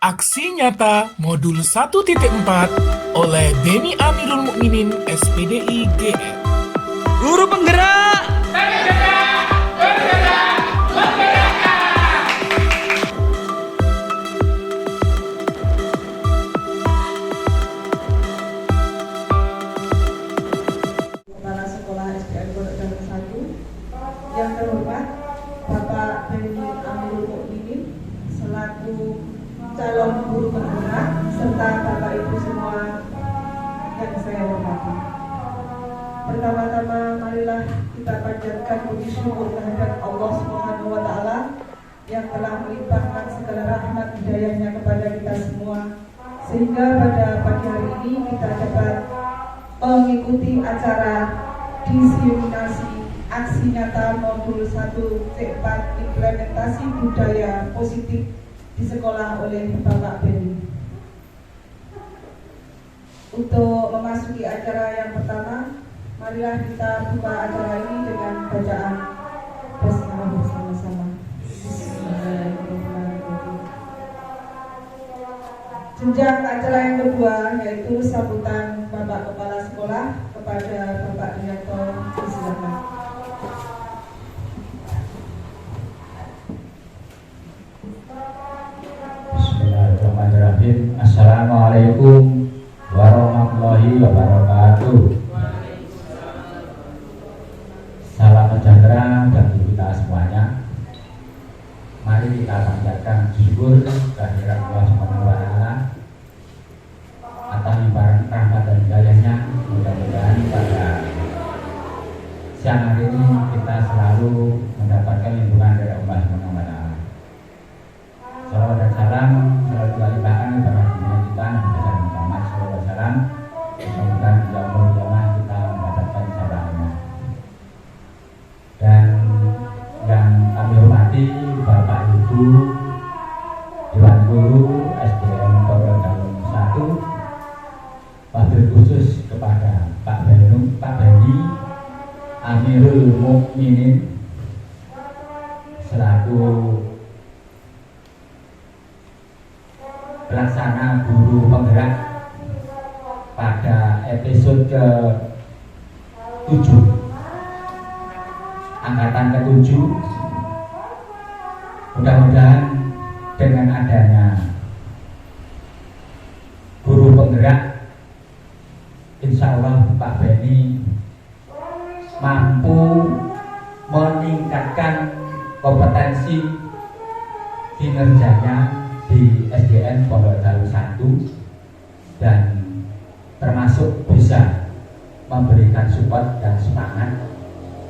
Aksi nyata modul 1.4 oleh Beni Amirul Mukminin SPDI GR. Guru penggerak. Kepala Sekolah SDN Pondok Daun 1, yang terhormat Bapak Beni Amirul Mukminin selaku calon guru penggerak serta Bapak Ibu semua yang saya hormati. Pertama-tama marilah kita panjatkan puji syukur kehadirat Allah Subhanahu wa taala yang telah melimpahkan segala rahmat hidayahnya kepada kita semua, sehingga pada pagi hari ini kita dapat mengikuti acara diseminasi aksi nyata modul 1C4 implementasi budaya positif di sekolah oleh Bapak Beni. Untuk memasuki acara yang pertama, marilah kita buka acara ini dengan bacaan basmalah bersama-sama. Bismillahirrahmanirrahim. Jenjang acara yang kedua yaitu sambutan Bapak Kepala Sekolah kepada Bapak Direktur. Silakan. Bismillahirrahmanirrahim. Assalamualaikum warahmatullahi wabarakatuh. Salam sejahtera bagi kita semuanya. Mari kita panjatkan syukur kehadirat Allah Subhanahu wa taala atas limpahan rahmat dan hidayahnya. Mudah-mudahan pada siang hari ini kita selalu mendapatkan lindungan dari Allah Subhanahu wa taala. Salawat dan salam selalu kita limpahkan kepada junjungan kita Nabi besar Muhammad SAW. Mudah-mudahan di yaumul qiyamah kita mendapatkan syafaatnya. Dan yang kami hormati Bapak Ibu Dewan Guru SDN Pondok Daun 1, wabil khusus kepada Pak Beni Amirul Mukminin selaku pelaksana guru penggerak pada episode ke-7 angkatan ke-7. Mudah-mudahan dengan adanya guru penggerak, insya Allah Pak Beni mampu meningkatkan kompetensi kinerjanya di SDN Pondok Daun 1 dan termasuk bisa memberikan support dan semangat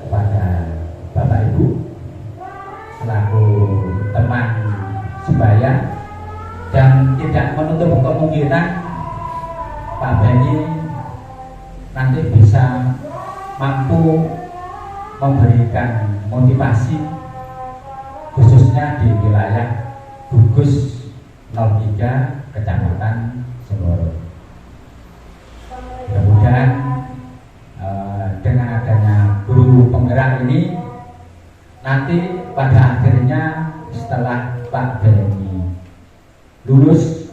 kepada Bapak Ibu selaku teman sebaya, dan tidak menutup kemungkinan Pak Beni nanti bisa mampu memberikan motivasi khususnya di wilayah Gugus 03 Kecamatan Semboro. Mudah-mudahan dengan adanya guru penggerak ini nanti pada akhirnya setelah Pak Beni lulus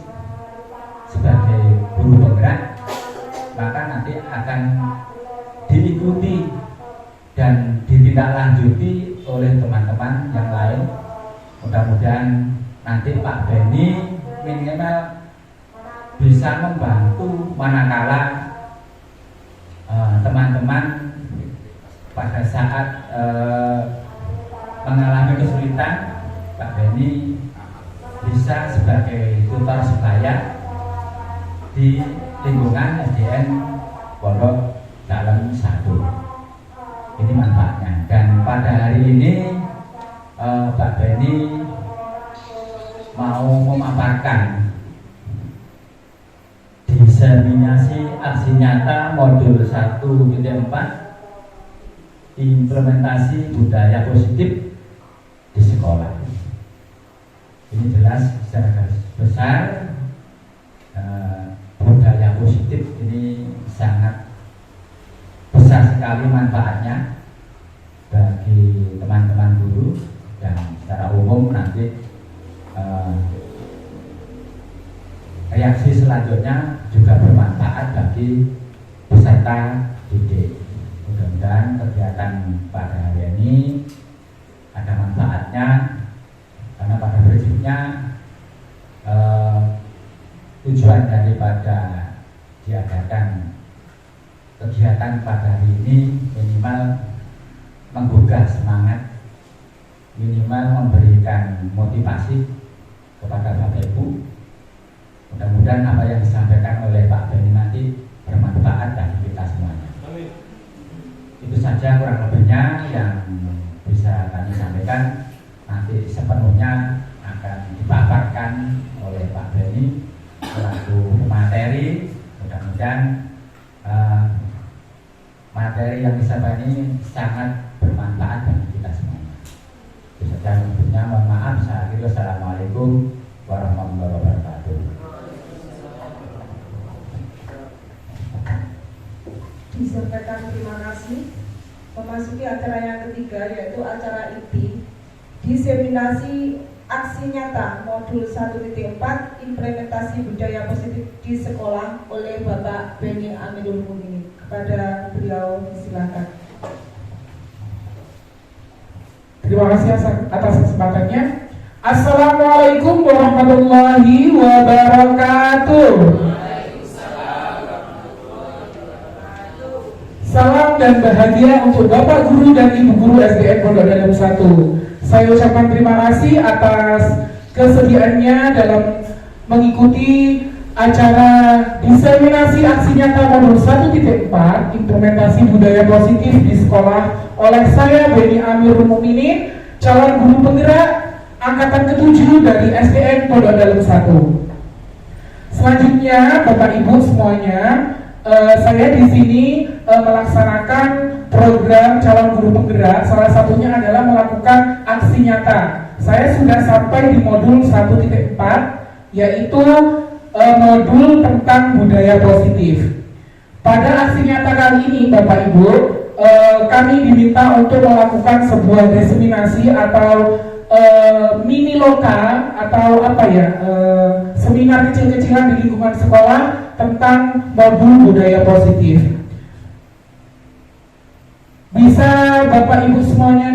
sebagai guru penggerak, maka nanti akan diikuti dan ditindaklanjuti oleh teman-teman yang lain. Mudah-mudahan nanti Pak Beni minimal bisa membantu manakala teman-teman pada saat mengalami kesulitan. Pak Beni bisa sebagai tutor sebaya di lingkungan SDN Pondok Daun 1. Ini manfaatnya. Dan pada hari ini Pak Beni mau memaparkan diseminasi aksi nyata modul 1.4 implementasi budaya positif di sekolah. Ini jelas secara garis besar budaya positif ini sangat besar sekali manfaatnya bagi teman-teman guru, dan secara umum nanti reaksi selanjutnya juga bermanfaat bagi peserta didik. Mudah-mudahan kegiatan pada hari ini ada manfaatnya, karena pada prinsipnya tujuan daripada diadakan kegiatan pada hari ini minimal menggugah semangat, minimal memberikan motivasi kepada Bapak Ibu. Mudah-mudahan apa yang disampaikan oleh Pak Beni nanti bermanfaat bagi kita semuanya. Itu saja kurang lebihnya yang bisa kami sampaikan. Nanti sepenuhnya akan dipaparkan oleh Pak Beni selaku materi. Mudah-mudahan materi yang disampaikan ini sangat bermanfaat bagi kita semuanya. Itu saja lebihnya. Mohon maaf. Saya akhiri. Wassalamualaikum warahmatullahi wabarakatuh. Disampaikan terima kasih. Memasuki acara yang ketiga, yaitu acara IPI, diseminasi aksi nyata modul 1.4 implementasi budaya positif di sekolah oleh Bapak Beni Amirul Mukminin. Kepada beliau silakan. Terima kasih atas kesempatannya. Assalamualaikum warahmatullahi wabarakatuh. Salam dan bahagia untuk Bapak Guru dan Ibu Guru SDN Pondok Dalam 1. Saya ucapkan terima kasih atas kesediaannya dalam mengikuti acara diseminasi aksi nyata modul 1.4 implementasi budaya positif di sekolah oleh saya Beni Amirul Mukminin, calon guru penggerak angkatan ke-7 dari SDN Pondok Dalam 1. Selanjutnya Bapak Ibu semuanya, saya di sini melaksanakan program calon guru penggerak. Salah satunya adalah melakukan aksi nyata. Saya sudah sampai di modul 1.4, yaitu modul tentang budaya positif. Pada aksi nyata kali ini Bapak Ibu, kami diminta untuk melakukan sebuah diseminasi atau mini loka atau seminar kecil-kecilan di lingkungan sekolah tentang modul budaya positif. Bisa Bapak Ibu semuanya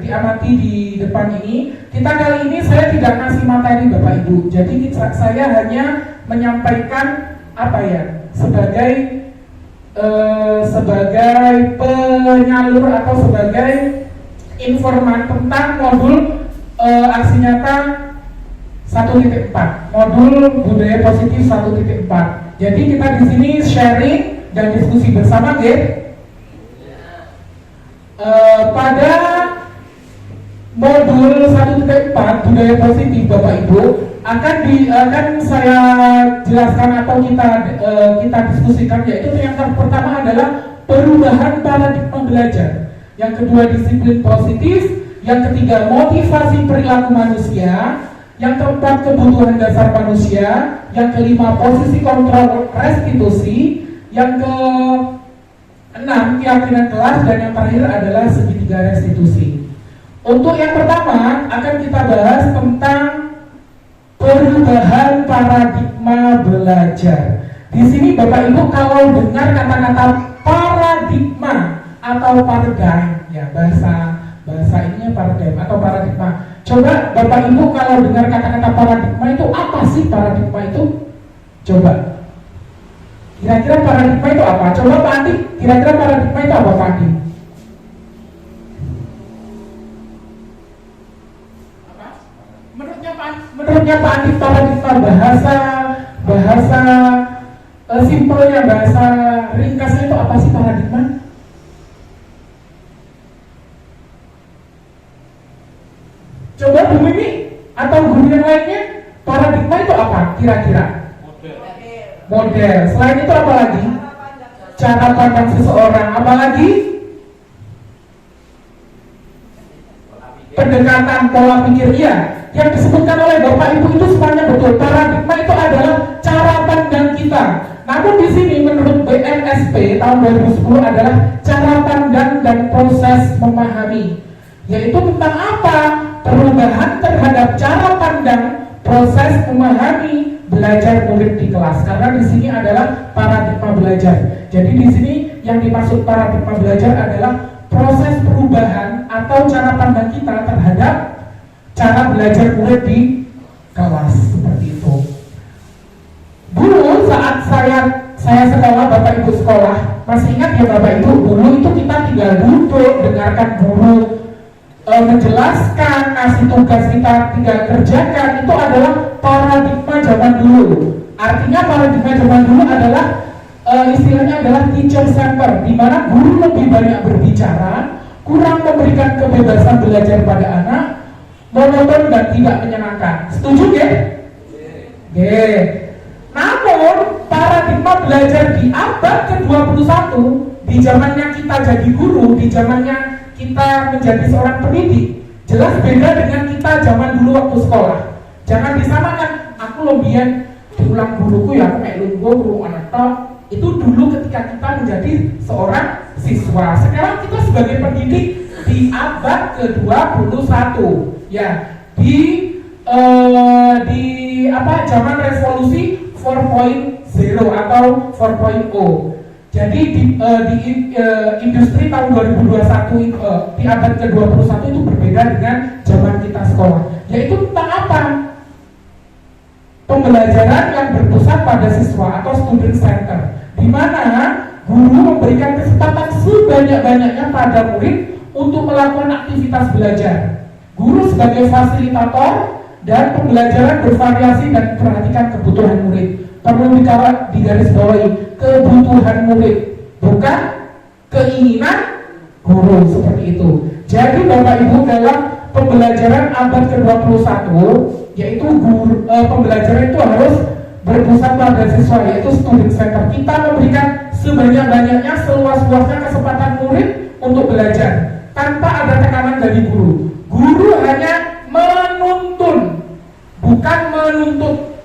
diamati di depan ini. Kita kali ini saya tidak ngasih materi Bapak Ibu. Jadi saya hanya menyampaikan sebagai penyalur atau sebagai informan tentang modul aksi nyata 1.4, modul budaya positif 1.4. Jadi kita di sini sharing dan diskusi bersama, guys. Pada modul 1.4 budaya positif Bapak Ibu akan saya jelaskan atau kita diskusikan, yaitu yang pertama adalah perubahan paradigma belajar. Yang kedua disiplin positif, yang ketiga motivasi perilaku manusia, yang keempat kebutuhan dasar manusia, yang kelima posisi kontrol restitusi, yang keenam keyakinan kelas, dan yang terakhir adalah segitiga restitusi. Untuk yang pertama akan kita bahas tentang perubahan paradigma belajar. Di sini Bapak Ibu kalau dengar kata-kata paradigma atau paradigm, ya bahasa ininya paradigm atau paradigma. Coba Bapak Ibu kalau dengar kata-kata paradigma itu apa sih paradigma itu? Coba. Kira-kira paradigma itu apa? Coba Pak Andi, kira-kira paradigma itu apa Pak Andi? Menurutnya Pak Andi paradigma bahasa simpelnya, bahasa ringkasnya itu apa sih paradigma? Coba Bu Mimi atau guru yang lainnya, paradigma itu apa kira-kira? Model. Selain itu apa lagi? Cara pandang seseorang. Apa lagi? Pendekatan pola pikir. Ya, yang disebutkan oleh Bapak Ibu itu semuanya betul. Paradigma itu adalah cara pandang kita. Namun di sini menurut BNSP tahun 2010 adalah cara pandang dan proses memahami. Yaitu tentang apa? Perubahan terhadap cara pandang, proses memahami belajar murid di kelas, karena di sini adalah paradigma belajar. Jadi di sini yang dimaksud paradigma belajar adalah proses perubahan atau cara pandang kita terhadap cara belajar murid di kelas, seperti itu. Dulu saat saya sekolah, Bapak Ibu sekolah, masih ingat ya Bapak Ibu, dulu itu kita tinggal duduk, dengarkan guru menjelaskan, kasih tugas kita tinggal kerjakan. Itu adalah paradigma zaman dulu. Artinya paradigma zaman dulu adalah istilahnya adalah teacher center, di mana guru lebih banyak berbicara, kurang memberikan kebebasan belajar pada anak, monoton dan tidak menyenangkan. Setuju ya? Oke. Namun paradigma belajar di abad ke-21, di zamannya kita jadi guru, di zamannya kita menjadi seorang pendidik, jelas beda dengan kita zaman dulu waktu sekolah. Jangan disamakan, aku lobian diulang guruku ya, aku kayak lungguh, guru anak. Itu dulu ketika kita menjadi seorang siswa. Sekarang kita sebagai pendidik di abad ke-21, ya, di zaman revolusi 4.0 atau 4.0. Jadi di industri tahun 2021 di abad ke-21 itu berbeda dengan zaman kita sekolah. Yaitu tentang apa? Pembelajaran yang berpusat pada siswa atau student center, di mana guru memberikan kesempatan sebanyak-banyaknya pada murid untuk melakukan aktivitas belajar. Guru sebagai fasilitator dan pembelajaran bervariasi dan perhatikan kebutuhan murid. Perlu digarisbawahi, kebutuhan murid, bukan keinginan guru, seperti itu. Jadi Bapak Ibu, dalam pembelajaran abad ke-21, yaitu pembelajaran itu harus berpusat pada siswa, yaitu student center. Kita memberikan sebanyak-banyaknya, seluas-luasnya kesempatan murid untuk belajar tanpa ada tekanan dari guru. Guru hanya menuntun, bukan menuntut.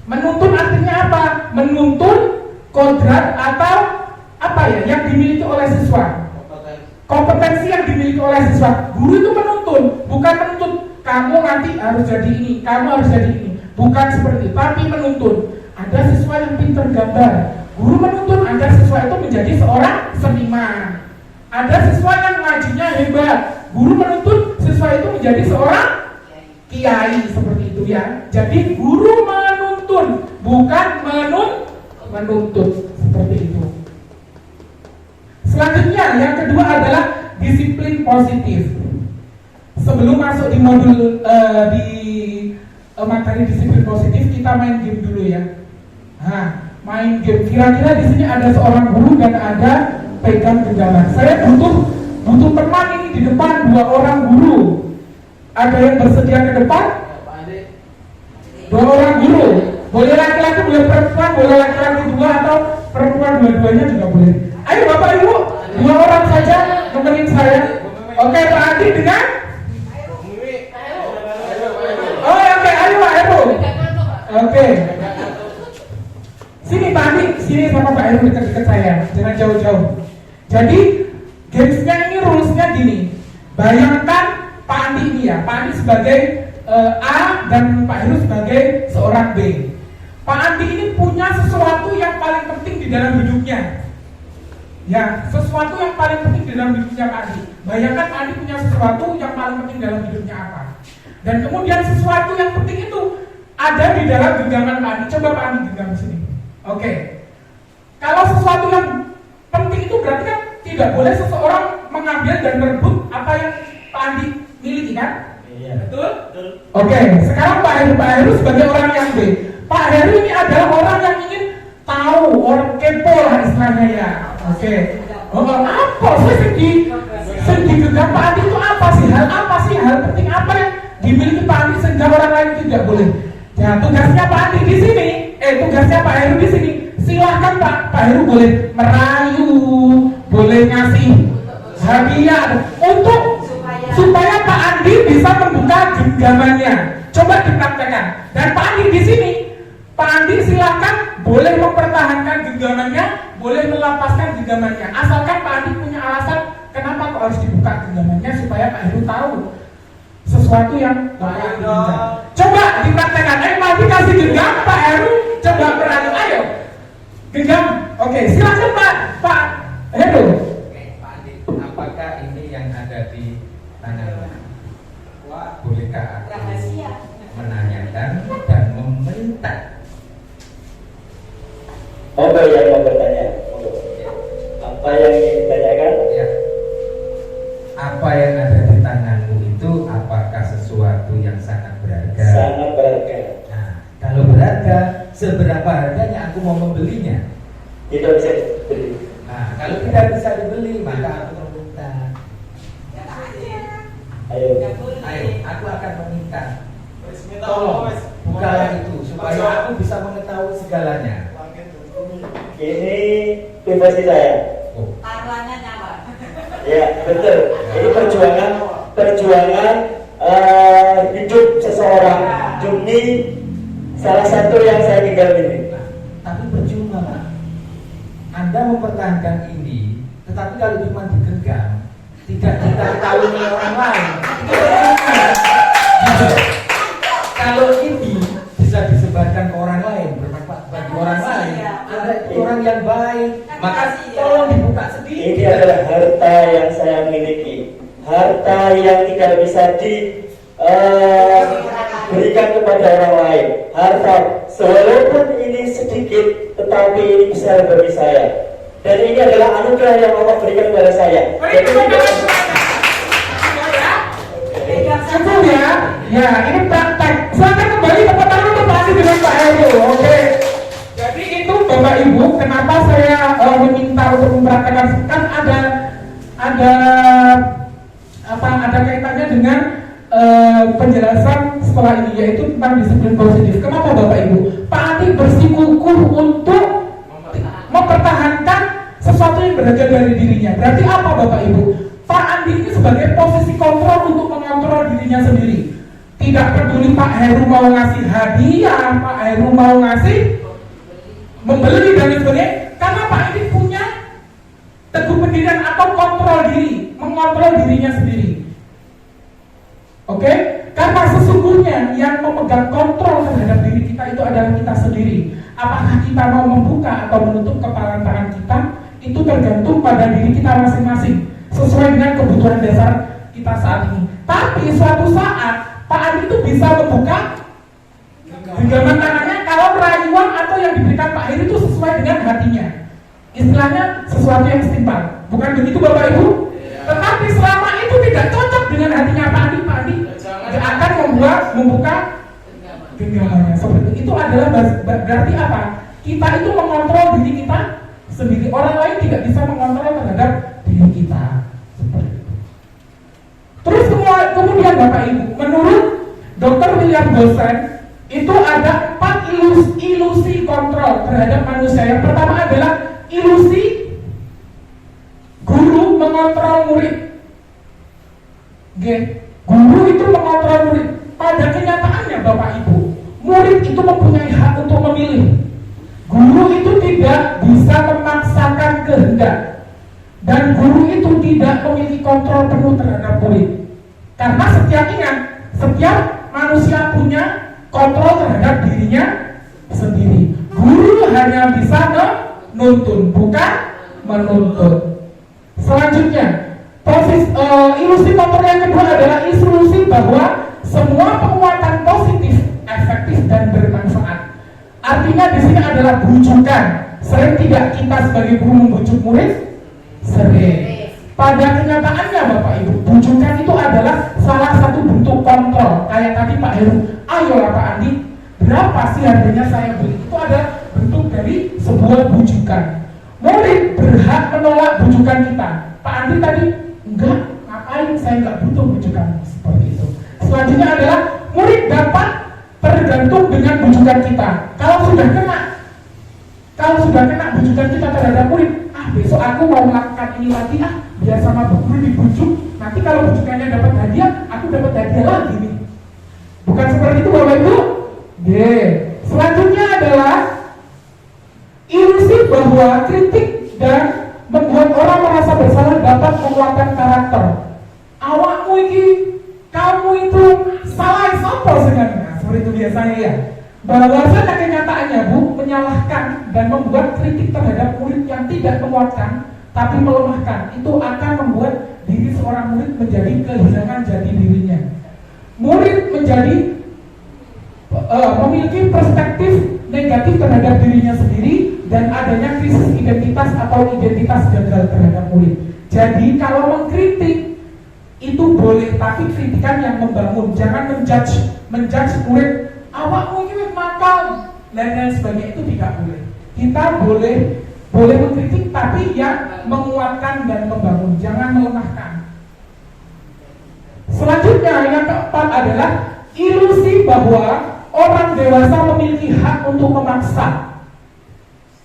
Menuntun artinya apa? Menuntun kodrat atau apa ya yang dimiliki oleh siswa. Kompetensi yang dimiliki oleh siswa. Guru itu menuntun, bukan menuntut kamu nanti harus jadi ini, kamu harus jadi ini. Bukan seperti itu, tapi menuntun. Ada siswa yang pintar gambar, guru menuntun agar siswa itu menjadi seorang seniman. Ada siswa yang ngajinya hebat, guru menuntun siswa itu menjadi seorang kiai, seperti itu ya. Jadi guru menuntun, bukan menuntut, seperti itu. Selanjutnya yang kedua adalah disiplin positif. Sebelum masuk di modul materi disiplin positif, kita main game dulu ya. Nah, main game. Kira-kira di sini ada seorang guru dan ada pegang genggaman. Saya butuh teman ini di depan, 2 orang guru. Ada yang bersedia ke depan? 2 orang guru. Boleh laki-laki, boleh perempuan, boleh laki-laki 2 atau perempuan dua-duanya juga boleh. Ayo Bapak Ibu, 2 orang saja nemenin saya. Oke, Pak Adi dengan? Oh, oke, ayo Pak Heru. Oke. Sini Pak Adi, sini sama Pak Heru dekat-dekat saya, jangan jauh-jauh. Jadi gamesnya ini rulesnya gini. Bayangkan Pak Andi ini ya, Pak Andi sebagai A dan Pak Heru sebagai seorang B. Pak Andi ini punya sesuatu yang paling penting di dalam hidupnya. Ya, sesuatu yang paling penting di dalam hidupnya Pak Andi. Bayangkan Pak Andi punya sesuatu yang paling penting dalam hidupnya apa. Dan kemudian sesuatu yang penting itu ada di dalam genggaman Pak Andi. Coba Pak Andi genggam di sini. Oke. Kalau sesuatu yang penting itu berarti kan tidak boleh seseorang mengambil dan merebut apa yang Pak Andi miliki kan? Iya. Betul? Oke. Sekarang Pak Heru sebagai orang yang B. Pak Heru ini adalah orang yang ingin tahu, orang kepo lah istilahnya ya. Oke. Oh, apa sih segi genggam Pak Andi itu apa sih? Hal penting apa yang dimiliki Pak Andi sehingga orang lain tidak boleh? Ya, tugasnya Pak Andi di sini, tugasnya Pak Heru di sini. Silahkan Pak Heru boleh merayu, boleh ngasih hadiah untuk supaya Pak Andi bisa membuka genggamannya. Coba dipraktekkan. Dan Pak Andi di sini, Pak Andi silahkan boleh mempertahankan genggamannya, boleh melepaskan genggamannya. Asalkan Pak Andi punya alasan kenapa kok harus dibuka genggamannya supaya Pak Heru tahu sesuatu yang Pak Andi inginkan. Coba dipraktekkan. Mari kasih genggam Pak Heru. Coba berani, ayo. Genggam. Oke, silakan Pak Heru. Oke, Pak Andi, apakah ini yang ada di tangan? Bolehkah aku menanyakan dan meminta? Apa yang mau bertanya? Apa yang ingin ditanyakan? Ya. Apa yang ada di tanganmu itu apakah sesuatu yang sangat berharga? Sangat berharga. Nah, kalau berharga, seberapa harganya aku mau membelinya? Tidak bisa dibeli. Nah, kalau tidak bisa dibeli, maka aku meminta. Ayo. Ayo, aku akan meminta. Tolong bukalah itu supaya aku bisa mengetahui segalanya. Ini privasi saya. Oh. Taruhannya nyawa. Ya, betul. Ini perjuangan hidup seseorang demi salah satu yang saya tinggal ini. Nah, tapi percuma, Pak. Anda mempertahankan ini, tetapi kalau cuma digenggam, tidak diketahui oleh orang lain. Itu percuma. Gitu. Kalau ini bisa disebarkan ke orang lain, bermanfaat bagi orang lain, Anda itu orang yang baik, maka tolong dibuka sedikit. Ini adalah harta yang saya miliki, harta yang tidak bisa diberikan kepada orang lain. Harta, walaupun ini sedikit, tetapi ini besar bagi saya. Dan ini adalah anugerah yang Allah berikan kepada saya. Cukup ya. Ya, ini praktek. Silakan kembali tempat tangan terpasih dengan Pak Heru. Oke. Jadi itu Bapak Ibu, kenapa saya meminta untuk mempraktekkan, kan ada kaitannya dengan penjelasan setelah ini, yaitu tentang disiplin positif. Kenapa Bapak Ibu? Pak Andi bersikukuh untuk mempertahankan sesuatu yang berharga dari dirinya. Berarti apa Bapak Ibu? Pak Andi ini sebagai posisi kontrol untuk mengontrol dirinya sendiri. Tidak peduli Pak Heru mau ngasih hadiah, Pak Heru mau ngasih membeli dan sebagainya, karena Pak Andi punya teguh pendirian atau kontrol diri, mengontrol dirinya sendiri. Oke? Karena sesungguhnya yang memegang kontrol terhadap diri kita itu adalah kita sendiri. Apakah kita mau membuka atau menutup kepalan tangan kita, itu tergantung pada diri kita masing-masing, sesuai dengan kebutuhan dasar kita saat ini. Tapi suatu saat Pak Andi itu bisa membuka genggaman tangannya kalau rayuan atau yang diberikan Pak Heru itu sesuai dengan hatinya. Istilahnya sesuatu yang setimpal. Bukan begitu Bapak Ibu? Tetapi selama itu tidak cocok dengan hatinya Pak Andi akan membuka genggamannya. Seperti itu adalah berarti apa? Kita itu mengontrol diri kita sendiri. Orang lain tidak bisa mengontrol terhadap diri kita. Seperti itu. Terus kemudian Bapak Ibu, menurut Dr. William Gosen, itu ada 4 ilusi kontrol terhadap manusia. Yang pertama adalah ilusi guru mengontrol murid. Guru itu mengontrol murid. Pada kenyataannya Bapak Ibu, murid itu mempunyai hak untuk memilih. Guru itu tidak bisa memaksakan kehendak. Dan guru itu tidak memiliki kontrol penuh terhadap murid. Karena setiap manusia punya kontrol terhadap dirinya sendiri. Guru hanya bisa menuntun, bukan menuntut. Selanjutnya, ilusi kontrol yang kedua adalah ilusi bahwa semua penguatan positif, efektif dan bermanfaat. Artinya di sini adalah bujukan. Sering tidak kita sebagai guru membujuk murid? Sering. Pada kenyataannya Bapak Ibu, bujukan itu adalah salah satu bentuk kontrol. Kayak tadi Pak Heru, ayolah Pak Andi, berapa sih harganya saya beli? Itu adalah bentuk dari sebuah bujukan. Murid berhak menolak bujukan kita. Pak Andi tadi, enggak, ngapain, saya enggak butuh bujukan. Seperti itu. Selanjutnya adalah murid dapat tergantung dengan bujukan kita. Kalau sudah kena bujukan kita terhadap murid, besok aku mau melakukan ini lagi, biar sama Bu Guru dibujuk, nanti kalau bujukannya dapat hadiah, aku dapat hadiah lagi nih. Bukan seperti itu Bapak Ibu? Selanjutnya adalah ilusi bahwa kritik dan membuat orang merasa bersalah dapat menguatkan karakter. Awakmu iki, kamu itu salah sopo sebenarnya. Seperti Bahwasanya kenyataannya Bu, menyalahkan dan membuat kritik terhadap murid yang tidak menguatkan tapi melemahkan, itu akan membuat diri seorang murid menjadi kehilangan jati dirinya. Murid menjadi memiliki perspektif negatif terhadap dirinya sendiri dan adanya krisis identitas atau identitas gagal terhadap murid. Jadi kalau mengkritik itu boleh, tapi kritikan yang membangun, jangan menjudge murid awakmu ini nakal dan lain sebagainya, itu tidak boleh. Kita boleh mengkritik tapi yang menguatkan dan membangun, jangan melemahkan. Selanjutnya yang keempat adalah ilusi bahwa orang dewasa memiliki hak untuk memaksa.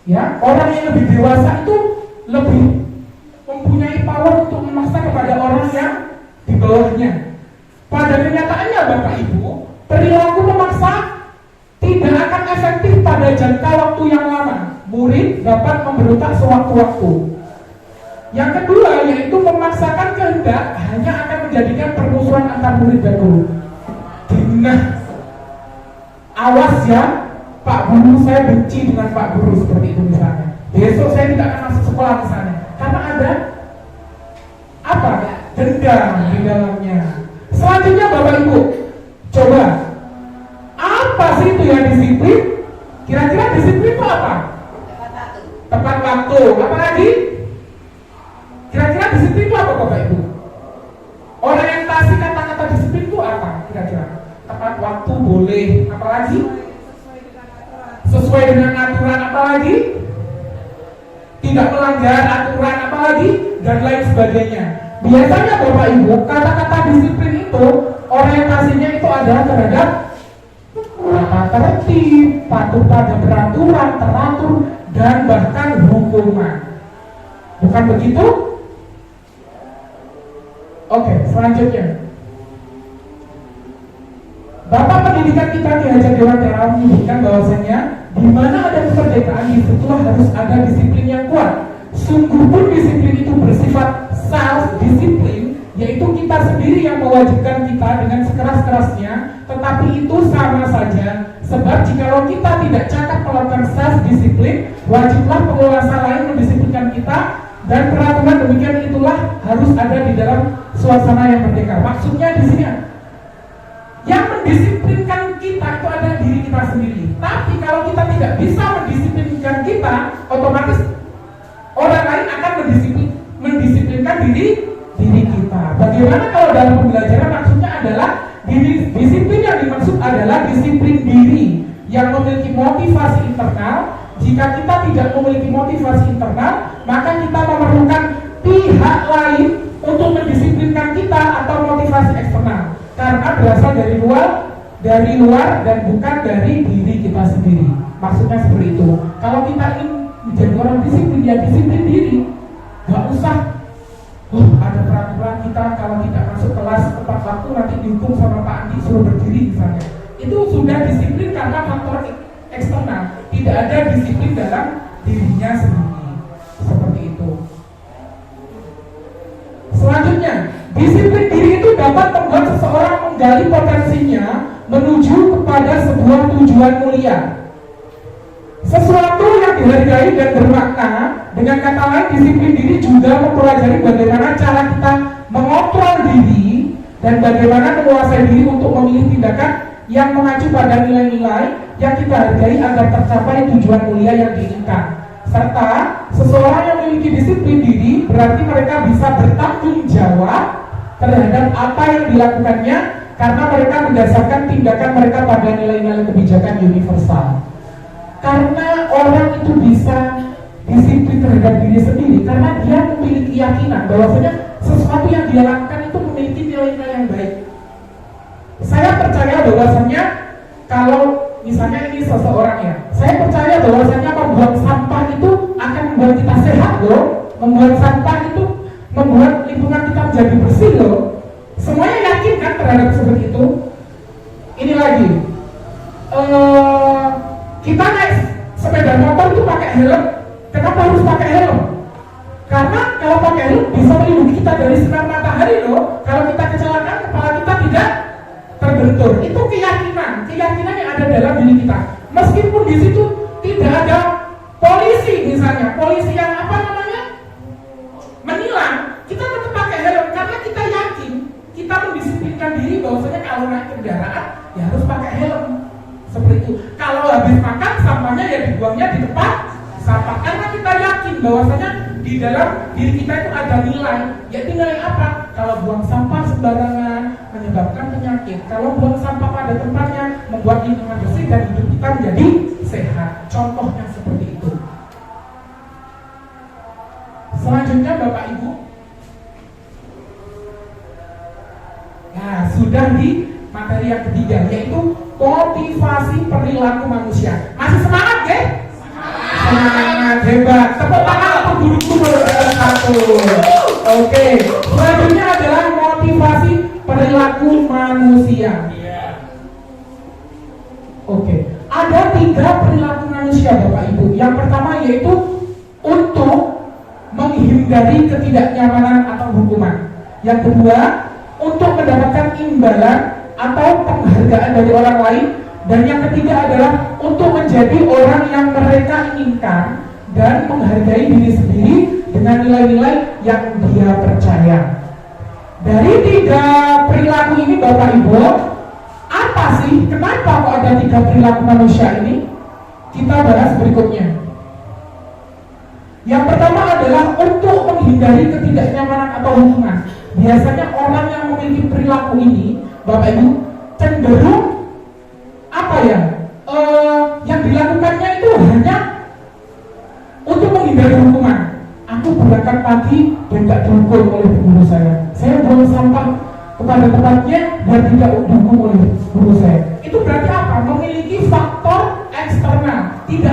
Ya, orang yang lebih dewasa itu lebih mempunyai power untuk memaksa kepada orang yang di bawahnya. Pada kenyataannya Bapak Ibu, perilaku memaksa tidak akan efektif pada jangka waktu yang lama. Murid dapat memberontak sewaktu-waktu. Yang kedua yaitu memaksakan kehendak hanya akan menjadikan permusuhan antar murid dan guru. Nah, awas ya Pak Guru, saya benci dengan Pak Guru seperti itu misalnya. Besok saya tidak akan masuk sekolah misalnya, karena ada apa? Dendam di dalamnya. Selanjutnya Bapak Ibu, coba apa sih itu yang disiplin? Kira-kira disiplin itu apa? Tepat waktu. Apa lagi? Kira-kira disiplin itu apa Bapak Ibu? Orientasi kata-kata disiplin itu apa? Kira-kira tepat waktu boleh. Apa lagi? Sesuai dengan aturan. Apa lagi? Tidak melanggar aturan. Apa lagi? Dan lain sebagainya. Biasanya Bapak Ibu, kata-kata disiplin itu orientasinya itu adalah terhadap tata tertib, patuh pada peraturan, teratur, dan bahkan hukuman. Bukan begitu? Oke, selanjutnya. Bapak pendidikan kita Ki Hajar Dewantara menyebutkan bahwasanya di mana ada kemerdekaan disitulah harus ada disiplin yang kuat. Sungguh pun disiplin itu bersifat self-disiplin, yaitu kita sendiri yang mewajibkan kita dengan sekeras-kerasnya, tetapi itu sama saja. Sebab jikalau kita tidak cakap melakukan self-disiplin, wajiblah penguasa lain mendisiplinkan kita, dan peraturan demikian itulah harus ada di dalam suasana yang merdeka. Maksudnya di sini yang mendisiplinkan kita itu ada diri kita sendiri. Tapi kalau kita tidak bisa mendisiplinkan kita, otomatis orang lain akan mendisiplinkan diri kita. Bagaimana kalau dalam pembelajaran maksudnya adalah disiplin yang dimaksud adalah disiplin diri yang memiliki motivasi internal. Jika kita tidak memiliki motivasi internal, maka kita memerlukan pihak lain untuk mendisiplinkan kita atau motivasi eksternal. Karena berasal dari luar dan bukan dari diri kita sendiri. Maksudnya seperti itu. Kalau kita ingin menjadi orang disiplin, ya disiplin diri. Gak usah ada peraturan kita kalau tidak masuk kelas tepat waktu nanti dihukum sama Pak Andi suruh berdiri misalnya. Itu sudah disiplin karena faktor eksternal. Tidak ada disiplin dalam dirinya sendiri. Seperti itu. Selanjutnya, disiplin diri itu dapat membuat seseorang menggali potensinya menuju kepada sebuah tujuan mulia. Sesuatu yang dihargai dan bermakna. Dengan kata lain, disiplin diri juga mempelajari bagaimana cara kita mengontrol diri dan bagaimana menguasai diri untuk memilih tindakan yang mengacu pada nilai-nilai yang kita hargai agar tercapai tujuan mulia yang diinginkan. Serta seseorang yang memiliki disiplin diri berarti mereka bisa bertanggung jawab terhadap apa yang dilakukannya karena mereka mendasarkan tindakan mereka pada nilai-nilai kebijakan universal. Karena orang itu bisa disiplin terhadap diri sendiri karena dia memiliki keyakinan bahwasanya sesuatu yang dia lakukan itu memiliki nilai-nilai yang baik. Saya percaya bahwasanya kalau misalnya ini seseorang ya, saya percaya bahwasanya membuang sampah itu akan membuat kita sehat loh. Membuang sampah itu membuat lingkungan kita menjadi bersih loh. Semuanya yakin kan terhadap seperti itu. Ini lagi, kita naik sepeda motor itu pakai helm. Kenapa harus pakai helm? Karena kalau pakai helm bisa melindungi kita dari sinar matahari loh. Kalau kita kecelakaan, kepala kita tidak terbentur. Itu keyakinan yang ada dalam diri kita. di situ tidak ada polisi misalnya, polisi yang apa namanya menilang, kita tetap pakai helm karena kita yakin, kita mendisiplinkan diri bahwasanya kalau naik kendaraan ya harus pakai helm. Seperti itu. Kalau habis makan sampahnya ya dibuangnya di tempat sampah karena kita yakin bahwasanya di dalam diri kita itu ada nilai. Ya nilai apa? Kalau buang sampah sembarangan menyebabkan penyakit. Kalau buang sampah pada tempatnya membuat lingkungan bersih dan hidup kita menjadi sehat. Contohnya seperti itu. Selanjutnya Bapak Ibu, nah sudah di materi yang ketiga yaitu motivasi perilaku manusia. Masih semangat ya? Semangat, hebat. Tepuk tangan untuk guru-guru satu. Oke, selanjutnya adalah motivasi perilaku manusia. Oke, ada 3 perilaku manusia Bapak Ibu. Yang pertama yaitu untuk menghindari ketidaknyamanan atau hukuman. Yang kedua, untuk mendapatkan imbalan atau penghargaan dari orang lain. Dan yang ketiga adalah untuk menjadi orang yang mereka inginkan dan menghargai diri sendiri dengan nilai-nilai yang dia percaya. Dari 3 perilaku ini Bapak Ibu, apa sih? Kenapa kok ada 3 perilaku manusia ini? Kita bahas berikutnya. Yang pertama adalah untuk menghindari ketidaknyamanan atau hukuman. Biasanya orang yang memiliki perilaku ini, Bapak Ibu, cenderung apa ya? Yang dilakukannya itu hanya untuk menghindari hukuman. Aku berangkat pagi dan tidak dihukum oleh guru saya. Saya buang sampah kepada tempatnya dan tidak dihukum oleh guru saya. Itu berarti apa? Memiliki faktor eksternal. Tidak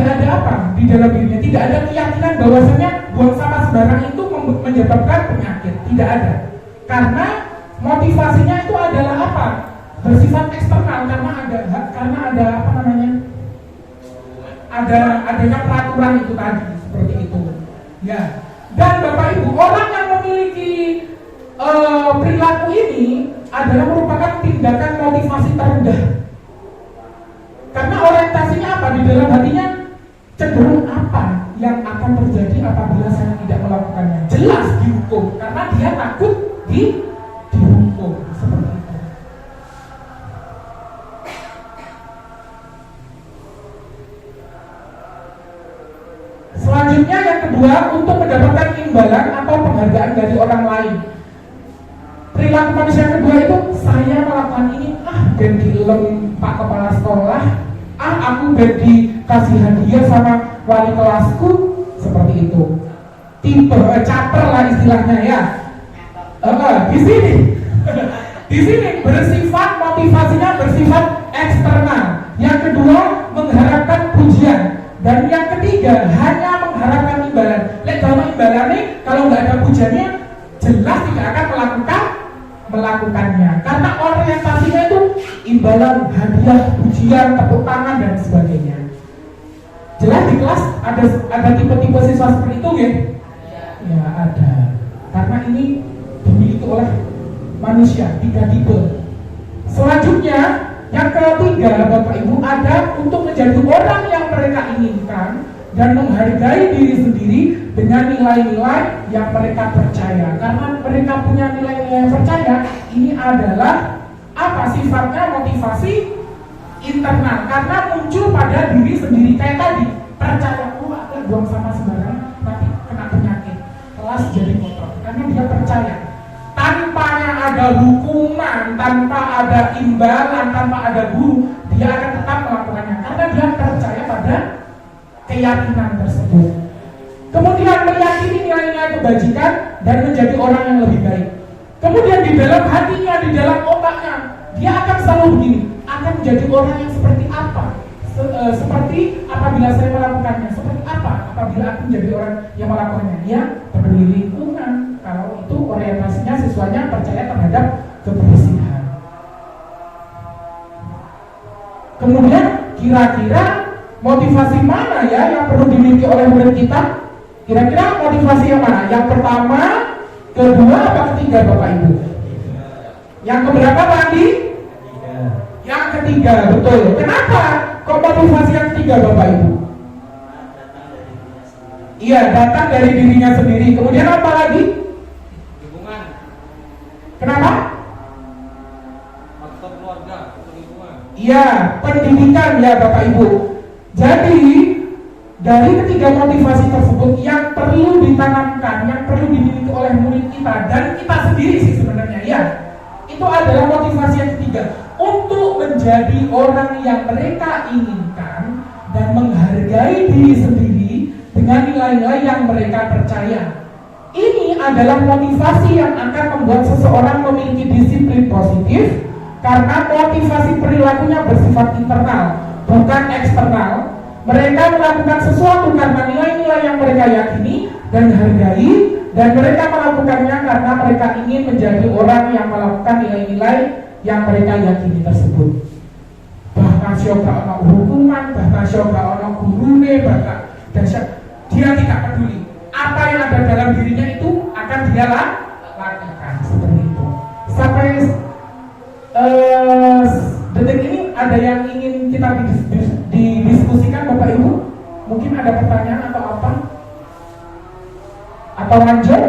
ada apa di dalam dirinya. Tidak ada keyakinan bahwasanya buang sampah sembarang itu menyebabkan penyakit. Tidak ada. Karena motivasinya itu adalah apa? Bersifat eksternal karena ada apa namanya? Adanya peraturan itu tadi seperti itu. Ya. Dan Bapak Ibu, orang yang memiliki perilaku ini adalah merupakan tindakan motivasi terendah. Karena orientasinya apa? Di dalam hatinya cenderung apa yang akan terjadi apabila saya tidak melakukannya? Jelas dihukum, karena dia takut dihukum. Seperti itu. Selanjutnya yang kedua, untuk mendapatkan imbalan atau penghargaan dari orang lain. Perilaku manusia kedua itu, saya melakukan ini, ben dilem Pak Kepala Sekolah, aku ben dikasih hadiah sama wali kelasku, seperti itu. Tipe caper lah istilahnya ya. Di sini bersifat motivasinya bersifat eksternal. Yang kedua, mengharapkan pujian. Dan yang ketiga, hanya mengharapkan imbalan. Kalau imbalannya, kalau nggak ada pujiannya, jelas tidak akan melakukannya. Karena orientasinya itu imbalan, hadiah, pujian, tepuk tangan dan sebagainya. Jelas di kelas ada tipe-tipe siswa seperti itu ya? Ya ada. Karena ini dimiliki oleh manusia, 3 tipe. Selanjutnya, yang ketiga Bapak Ibu, ada untuk menjadi orang yang mereka inginkan dan menghargai diri sendiri dengan nilai-nilai yang mereka percaya. Karena mereka punya nilai-nilai yang percaya, ini adalah apa sifatnya? Motivasi internal. Karena muncul pada diri sendiri. Kayak tadi, percaya aku buang sampah sembarangan tapi kena penyakit, kelas jadi kotor. Karena dia percaya. Tanpanya ada hukuman, tanpa ada imbalan, tanpa ada guru, dia akan tetap melakukannya karena dia percaya pada keyakinan tersebut. Kemudian meyakini nilai-nilai kebajikan dan menjadi orang yang lebih baik. Kemudian di dalam hatinya, di dalam otaknya, dia akan selalu begini, akan menjadi orang yang seperti apa? Seperti apabila saya melakukannya, seperti apa apabila aku menjadi orang yang melakukannya? Ya, peduli lingkungan. Kalau itu orientasinya siswanya percaya terhadap kebersihan. Kemudian kira-kira motivasi mana ya yang perlu dimiliki oleh murid kita? Kira-kira motivasi yang mana? Yang pertama, kedua, apa ketiga Bapak Ibu? Yang keberapa tadi? Yang ketiga, betul. Kenapa? Kok motivasi yang ketiga Bapak Ibu? Iya, datang dari dirinya sendiri. Kemudian apa lagi? Lingkungan, Kenapa? faktor keluarga, lingkungan. Iya, pendidikan ya Bapak Ibu. Jadi dari ketiga motivasi tersebut yang perlu ditanamkan, yang perlu dimiliki oleh murid kita dan kita sendiri sih sebenarnya ya, itu adalah motivasi yang ketiga untuk menjadi orang yang mereka inginkan dan menghargai diri sendiri dengan nilai-nilai yang mereka percaya. Ini adalah motivasi yang akan membuat seseorang memiliki disiplin positif karena motivasi perilakunya bersifat internal, bukan eksternal. Mereka melakukan sesuatu karena nilai-nilai yang mereka yakini dan hargai, dan mereka melakukannya karena mereka ingin menjadi orang yang melakukan nilai-nilai yang mereka yakini tersebut. Bahkan siapa ono hukuman, bahkan siapa ono gurune, bahkan dan dia tidak peduli. Apa yang ada dalam dirinya itu akan dia lakukan seperti itu. Sampai detik ini ada yang ingin kita didiskusikan Bapak Ibu? Mungkin ada pertanyaan atau apa? Atau lanjut?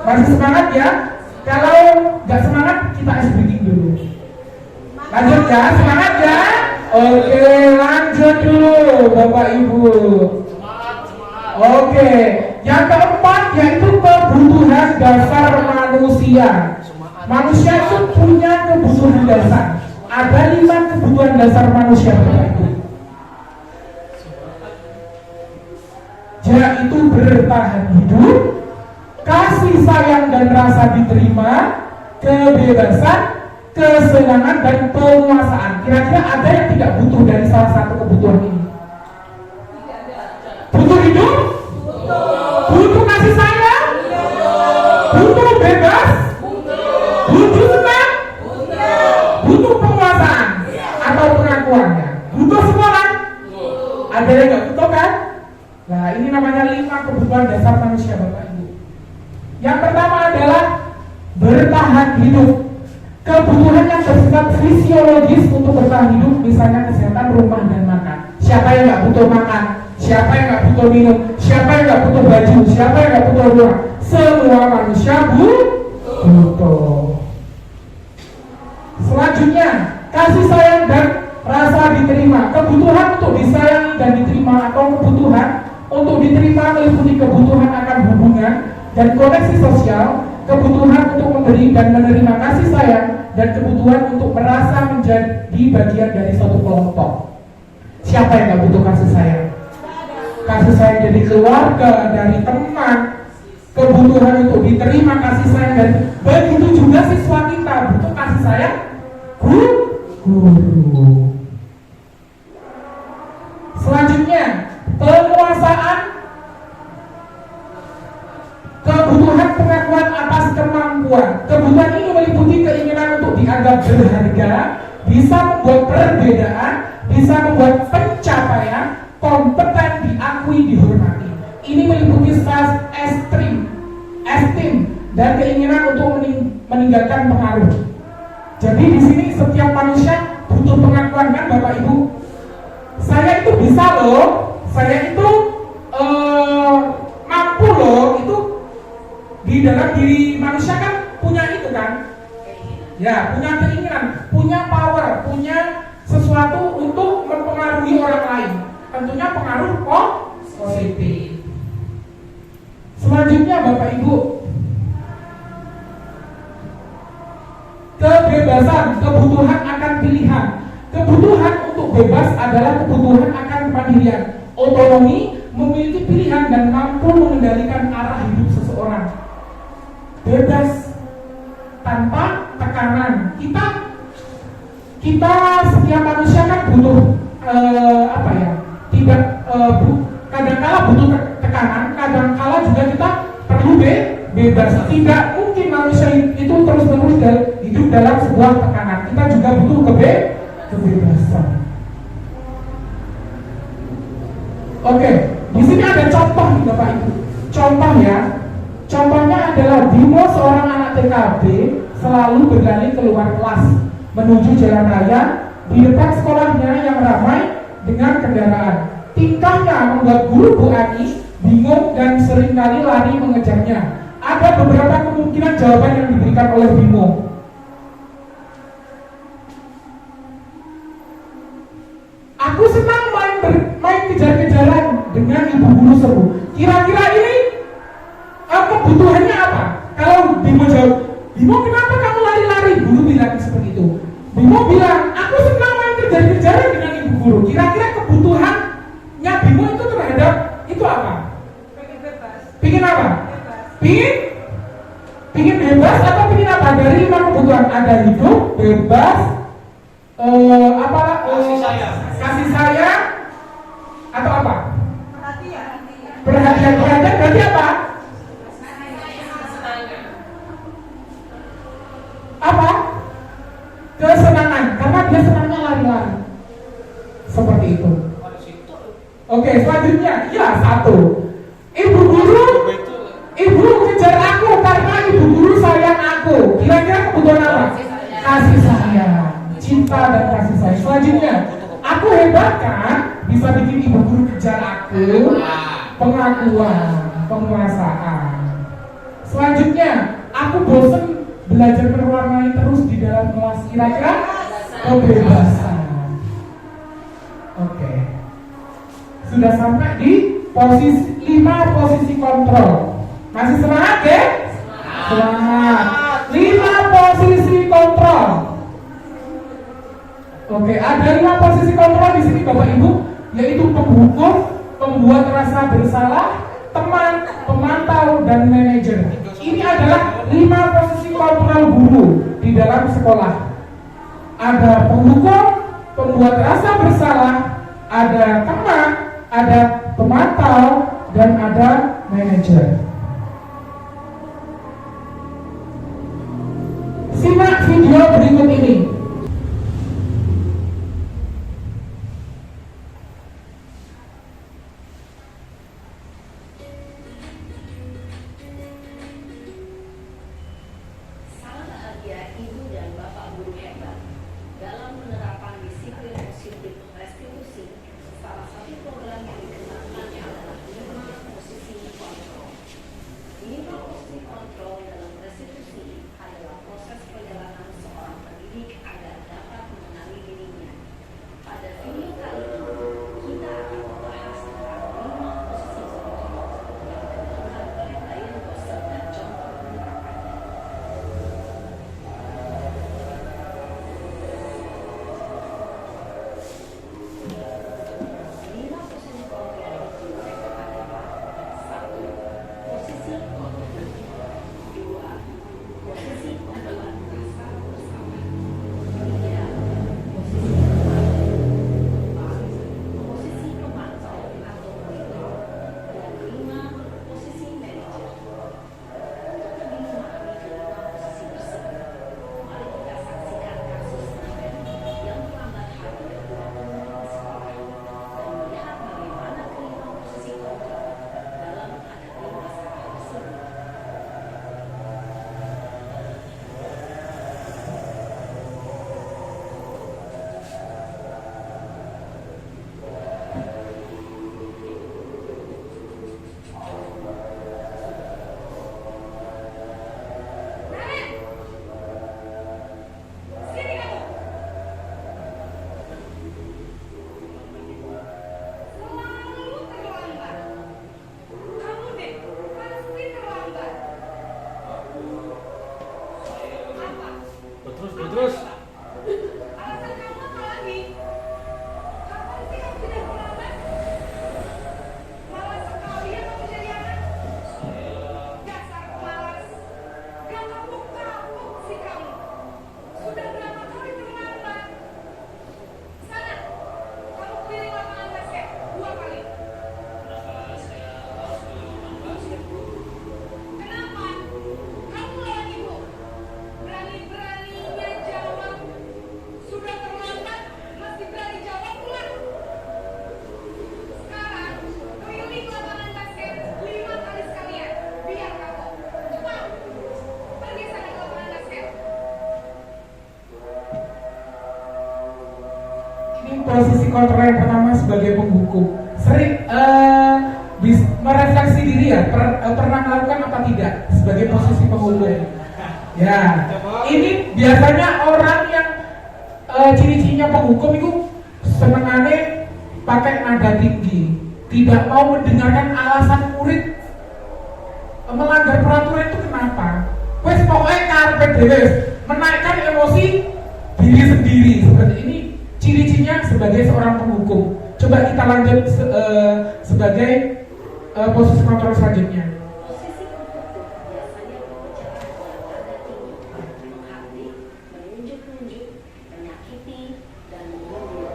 Masih semangat ya? Kalau nggak semangat kita ice breaking dulu. Lanjut ya, semangat ya? Oke, lanjut dulu Bapak Ibu. Oke, yang keempat yaitu kebutuhan dasar manusia. Manusia itu punya kebutuhan dasar. Ada 5 kebutuhan dasar manusia Bapak Ibu. Yaitu bertahan hidup, kasih sayang dan rasa diterima, kebebasan, kesenangan dan penguasaan. Kira-kira ada yang tidak butuh dari salah satu kebutuhan ini? Butuh hidup? Butuh kasih sayang? Butuh bebas? Butuh senang? Butuh penguasaan? Atau pengakuannya? Butuh semua kan? Ada yang nggak butuh kan? Nah ini namanya 5 kebutuhan dasar manusia Bapak Ibu. Yang pertama adalah bertahan hidup. Kebutuhan yang bersifat fisiologis untuk bertahan hidup, misalnya kesehatan, rumah dan makan. Siapa yang nggak butuh makan? Siapa yang nggak butuh minum? Siapa yang nggak butuh baju? Siapa yang nggak butuh rumah? Semua manusia butuh. Selanjutnya, kasih sayang dan rasa diterima. Kebutuhan untuk disayangi dan diterima atau kebutuhan untuk diterima meliputi kebutuhan akan hubungan dan koneksi sosial, kebutuhan untuk memberi dan menerima kasih sayang, dan kebutuhan untuk merasa menjadi bagian dari suatu kelompok. Siapa yang nggak butuh kasih sayang? Kasih sayang dari keluarga, dari teman, kebutuhan untuk diterima kasih sayang, dan begitu juga siswa kita butuh kasih sayang guru. Selanjutnya, penguasaan. Kebutuhan pengakuan atas kemampuan. Kebutuhan ini meliputi keinginan untuk dianggap berharga, bisa membuat perbedaan, bisa membuat pencapaian, kompeten, diakui, dihormati. Ini meliputi self-esteem, dan keinginan untuk meninggalkan pengaruh. Jadi di sini setiap manusia butuh pengakuan kan Bapak Ibu. Saya itu bisa loh, saya itu mampu loh, itu di dalam diri manusia kan punya itu kan, ya punya keinginan, punya power, punya sesuatu untuk mempengaruhi orang lain. Tentunya pengaruh positif. Selanjutnya Bapak Ibu, kebebasan, kebutuhan akan pilihan. Kebutuhan untuk bebas adalah kebutuhan akan kemandirian, otonomi, memiliki pilihan dan mampu mengendalikan arah hidup seseorang. Bebas tanpa tekanan. Kita setiap manusia kan butuh kadang-kala butuh tekanan, kadang-kala juga kita perlu bebas. Tidak mungkin manusia itu terus-menerus hidup dalam sebuah tekanan. Kita juga butuh kebebasan. Oke, di sini ada contoh nih Bapak Ibu. Contoh ya. Contohnya adalah Bimo, seorang anak TKB, selalu berlari keluar kelas menuju jalan raya. Di depan sekolahnya yang ramai dengan kendaraan. Tingkahnya membuat guru Bu Ani bingung dan seringkali lari mengejarnya. Ada beberapa kemungkinan jawaban yang diberikan oleh Bimo. Aku senang main kejar-kejaran dengan ibu guru seru. Kira-kira ini kebutuhannya apa? Kalau Bimo jawab, Bimo kenapa kamu lari-lari? Guru bilang seperti itu. Bimo bilang, aku senang main kejar-kejaran dengan ibu guru. Kira-kira kebutuhannya Bimo itu terhadap itu apa? Pengen bebas. Pingin apa? Bebas. Pingin bebas atau pingin apa? Dari 5 kebutuhan ada hidup, bebas, kasih sayang, atau apa? Perhatian berarti apa? Apa? Kesenangan, karena dia senangnya lari-lari. Seperti itu. Oke, selanjutnya, ya 1. Ibu kejar aku karena ibu guru sayang aku. Kira-kira kebutuhan apa? Kasih sayang, cinta dan kasih sayang. Selanjutnya, aku hebat kan? Bisa bikin ibu guru kejar aku. Pengakuan, penguasaan. Selanjutnya, aku bosen belajar mewarnai terus di dalam kelas. Kira-kira kebebasan. Oke. Sudah sampai di posisi 5 posisi kontrol. Masih semangat ya? Semangat. 5 posisi kontrol. Oke, ada 5 posisi kontrol di sini Bapak Ibu, yaitu penghukum, pembuat rasa bersalah, teman, pemantau, dan manajer. Ini adalah 5 posisi kontrol guru di dalam sekolah. Ada penghukum, pembuat rasa bersalah, ada teman, ada pemantau, dan ada manajer. Simak video berikut ini. Salam bahagia Ibu dan Bapak guru hebat. Dalam penerapan disiplin positif restitusi, salah satu program yang dikembangkan adalah 5 posisi kontrol. kontrol yang pertama sebagai penghukum. Sering merefleksi diri ya, pernah melakukan apa tidak sebagai posisi penghukum. Ya, ini biasanya orang yang ciri-cirinya penghukum itu senengannya pakai nada tinggi, tidak mau mendengarkan alasan murid melanggar peraturan itu kenapa. Wes pokoknya karpet dhewe menaikkan emosi diri sendiri. Seperti ini ciri-cirinya sebagai seorang penghukum. Coba kita lanjut sebagai posisi kontrol selanjutnya. Posisi penghukum biasanya berbicara dengan nada tinggi, menghakimi, menunjuk-nunjuk, menyakiti, dan menggurui.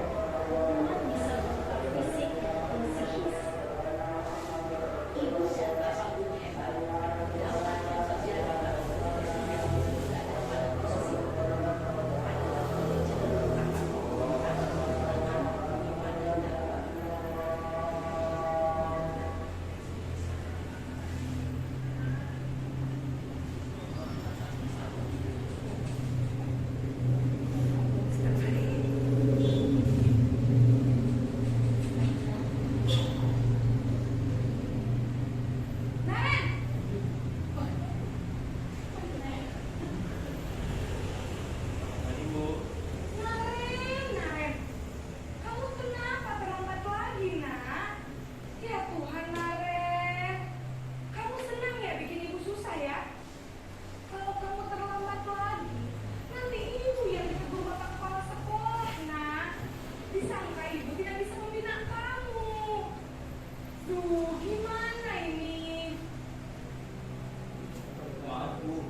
Umat bisa berupa fisik maupun psikis. Ibu dan bapak guru hebat, daulat yang terjadi pada posisi yang berada pada posisi penghukum adalah boleh cenderung akan menggunakan dengan menyimpan dendam. Naren, kamu kenapa terlambat lagi, nak? Ya Tuhan, Naren, kamu senang ya bikin ibu susah ya? Kalau kamu terlambat lagi, nanti ibu yang ditegur bapak kepala sekolah, nak. Disangka ibu tidak bisa membina kamu. Duh, gimana ini? Maaf Bu.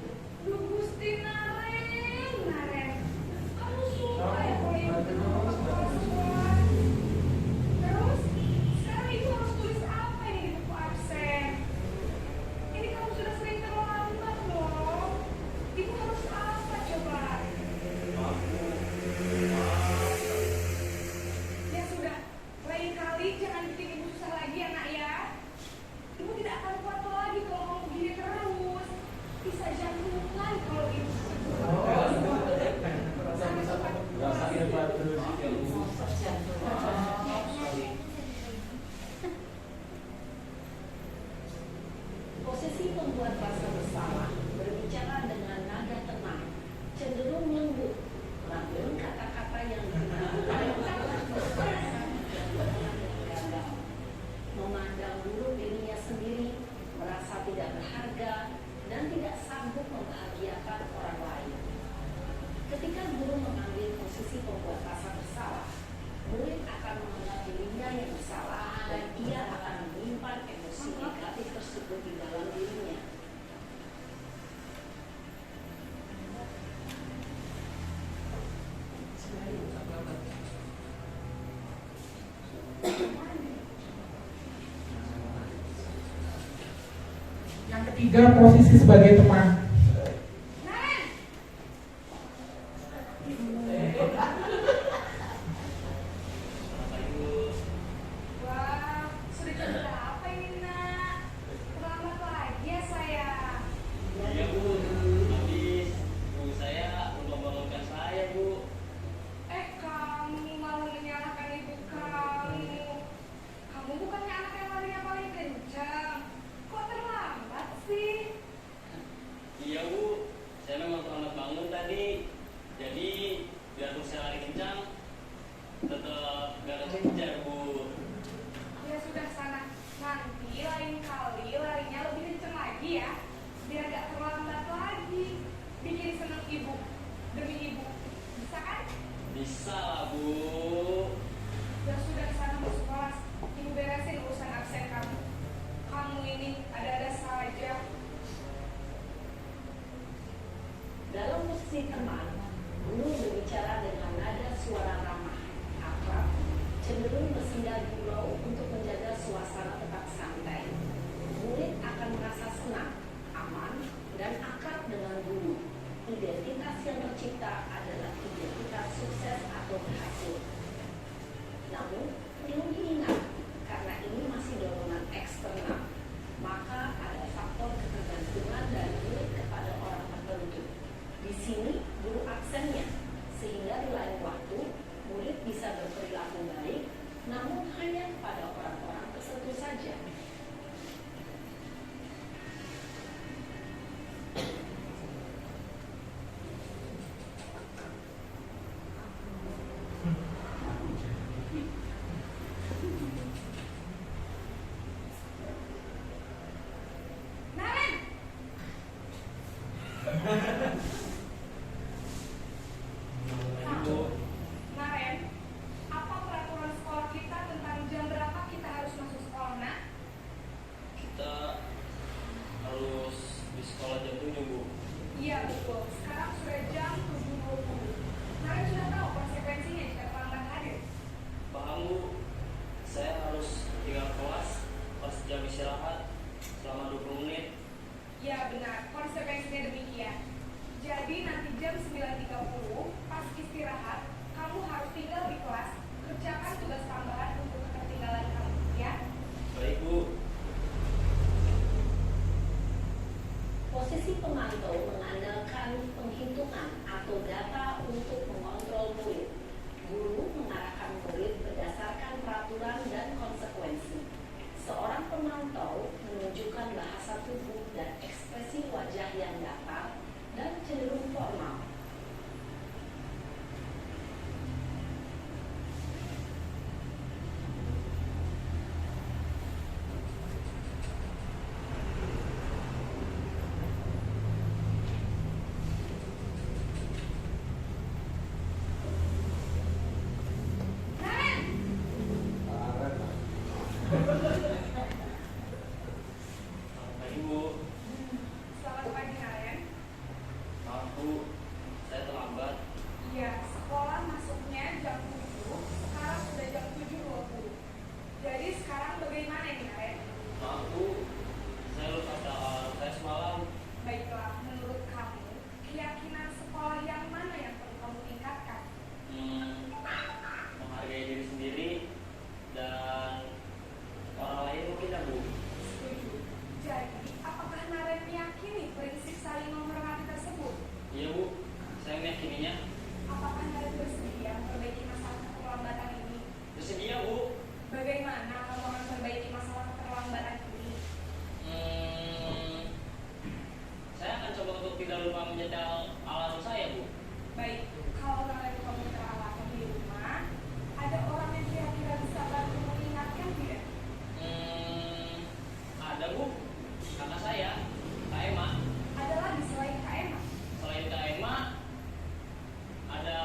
Duh, Gusti Naren, kamu suka ya kalau ibu ketemu kepala sekolah? Terus, sekarang ibu harus tulis apa ini di buku absen? Ini kamu sudah sering terlambat loh. Ibu harus apa coba? Ya sudah, lain kali jangan bikin ibu susah lagi ya nak ya. Ibu tidak akan kuat lagi kalau kamu begini terus. Bisa jantungan kalau ibu Posisi pembuat rasa bersalah berbicara dengan nada tenang, cenderung lembut, namun kata-kata yang memandang buruk dirinya sendiri, merasa tidak berharga, dan tidak sanggup membahagiakan orang lain. Ketika guru mengambil posisi pembuat rasa bersalah, murid akan menganggap dirinya yang bersalah dan ia akan menyimpan emosi negatif tersebut di dalam dirinya. Yang ketiga, posisi sebagai teman. Naren, wah, sudah jam berapa ini nak? Terlambat lagi ya saya. Iya Bu. Habis Bu saya membangunkan saya Bu. Kamu malah menyalahkan ibu kamu. Kamu bukannya anak yang larinya paling kencang. Kok terlambat sih? Iya Bu. Saya memang terlambat bangun tadi. Jadi biarpun saya lari kencang, tetap gak kejar Bu. Ya sudah sana. Nanti lain kali larinya lebih kencang lagi ya. Biar gak terlambat lagi. Bikin seneng ibu. Demi ibu. Bisa kan? Bisa lah Bu. Ya sudah sana masuk kelas. Ibu beresin urusan absen kamu. Kamu ini ada-ada saja. Dalam posisi teman, guru berbicara dengan nada suara ramah, akrab, cenderung bersinggah gurau untuk menjaga suasana tetap santai. Murid akan merasa senang, aman, dan akrab dengan guru. Identitas yang tercipta adalah identitas sukses atau berhasil. Namun, perlu diingat, karena ini masih dorongan eksternal, maka ada faktor ketergantungan dari murid kepada orang tertentu. Di sini guru absennya, sehingga di lain waktu murid bisa berperilaku baik Naren, apa peraturan sekolah kita tentang jam berapa kita harus masuk sekolah, nak? Kita harus di sekolah jam 7, Bu. Iya betul, sekarang sudah jam 7.20. Naren sudah tahu konsekuensinya jika terlambat hadir. Paham, Bu. Saya harus tinggal kelas pas jam istirahat selama 20 menit. Ya benar, konsekuensinya demikian. Jadi nanti jam 9.30 pas istirahat, kamu harus tinggal di kelas, kerjakan tugas tambahan untuk ketertinggalan kamu, ya? Baik, Bu. Posisi pemantau mengandalkan penghitungan atau data untuk mengontrol murid. Guru mengarahkan murid berdasarkan peraturan dan konsekuensi. Seorang pemantau menunjukkan bahasa tubuh dan ekspresi wajah yang datar dan cenderung formal. Baik, Bu. Selamat pagi, Naren. Maaf, Bu. Saya terlambat. Iya, sekolah masuknya jam 7, sekarang sudah jam 7.20. Jadi sekarang bagaimana ini, Naren? Maaf, Bu. Saya lupa soal saya semalam. Baiklah, menurut kamu, keyakinan sekolah yang mana yang perlu kamu tingkatkan? Menghargai diri sendiri dan orang lain mungkin, ya, Bu. Setuju. Jadi, apakah Naren meyakini prinsip saling menghormati tersebut? Iya, Bu. Saya meyakininya. Apakah Naren bersedia memperbaiki masalah keterlambatan ini? Bersedia, Bu. Bagaimana kamu akan memperbaiki masalah keterlambatan ini? Saya akan coba untuk tidak lupa menyetel alarm saya, Bu. Baik, kalau Naren komputer alarm di rumah, ada orang yang kira-kira bisa bantu mengingatkan tidak? Ada, Bu. Kakak saya, Kak Emma. Ada lagi selain Kak Emma? Selain Kak Emma, ada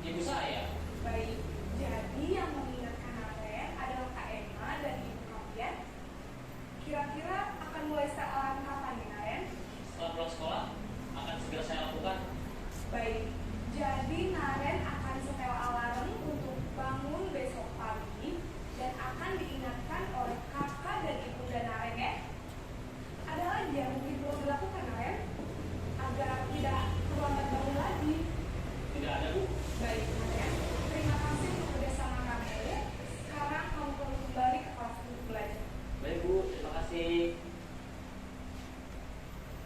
ibu saya. Baik, jadi yang mengingatkan Naren adalah Kak Emma dan ibu kalian. Kira-kira akan mulai setel alarm kapan nih, Naren? Setelah pulang sekolah, akan segera saya lakukan. Baik, jadi Naren akan setel alarm untuk bangun besok pagi dan akan diingatkan oleh kakak dan ibunda Naren, ya? Ada lagi yang mungkin perlu dilakukan, Naren? Agar tidak terlambat bangun lagi. Tidak ada, Bu. Baik, Naren. Terima kasih untuk kerjasama kamu. Sekarang kamu perlu kembali ke kelas untuk belajar. Baik, Bu. Terima kasih.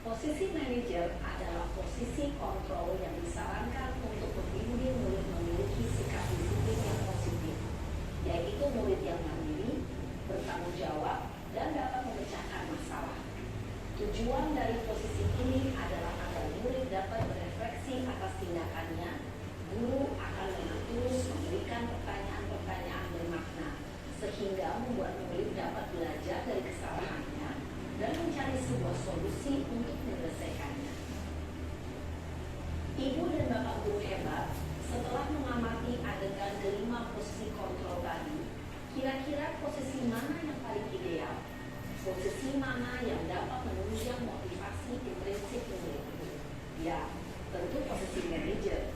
Posisi manajer adalah posisi kontrol yang disarankan untuk membimbing murid memiliki sikap disiplin yang positif, yaitu murid yang mandiri, bertanggung jawab, dan dapat memecahkan masalah. Tujuan dari posisi ini adalah agar murid dapat berefleksi atas tindakannya. Guru akan dengan tulus memberikan pertanyaan-pertanyaan bermakna, sehingga membuat murid dapat belajar dari kesalahannya dan mencari sebuah solusi untuk menyelesaikannya. Ibu dan bapak guru hebat, setelah mengamati adegan kelima posisi kontrol tadi, kira-kira posisi mana yang paling ideal? Posisi mana yang dapat menunjang motivasi intrinsik murid? Ya, tentu posisi manajer.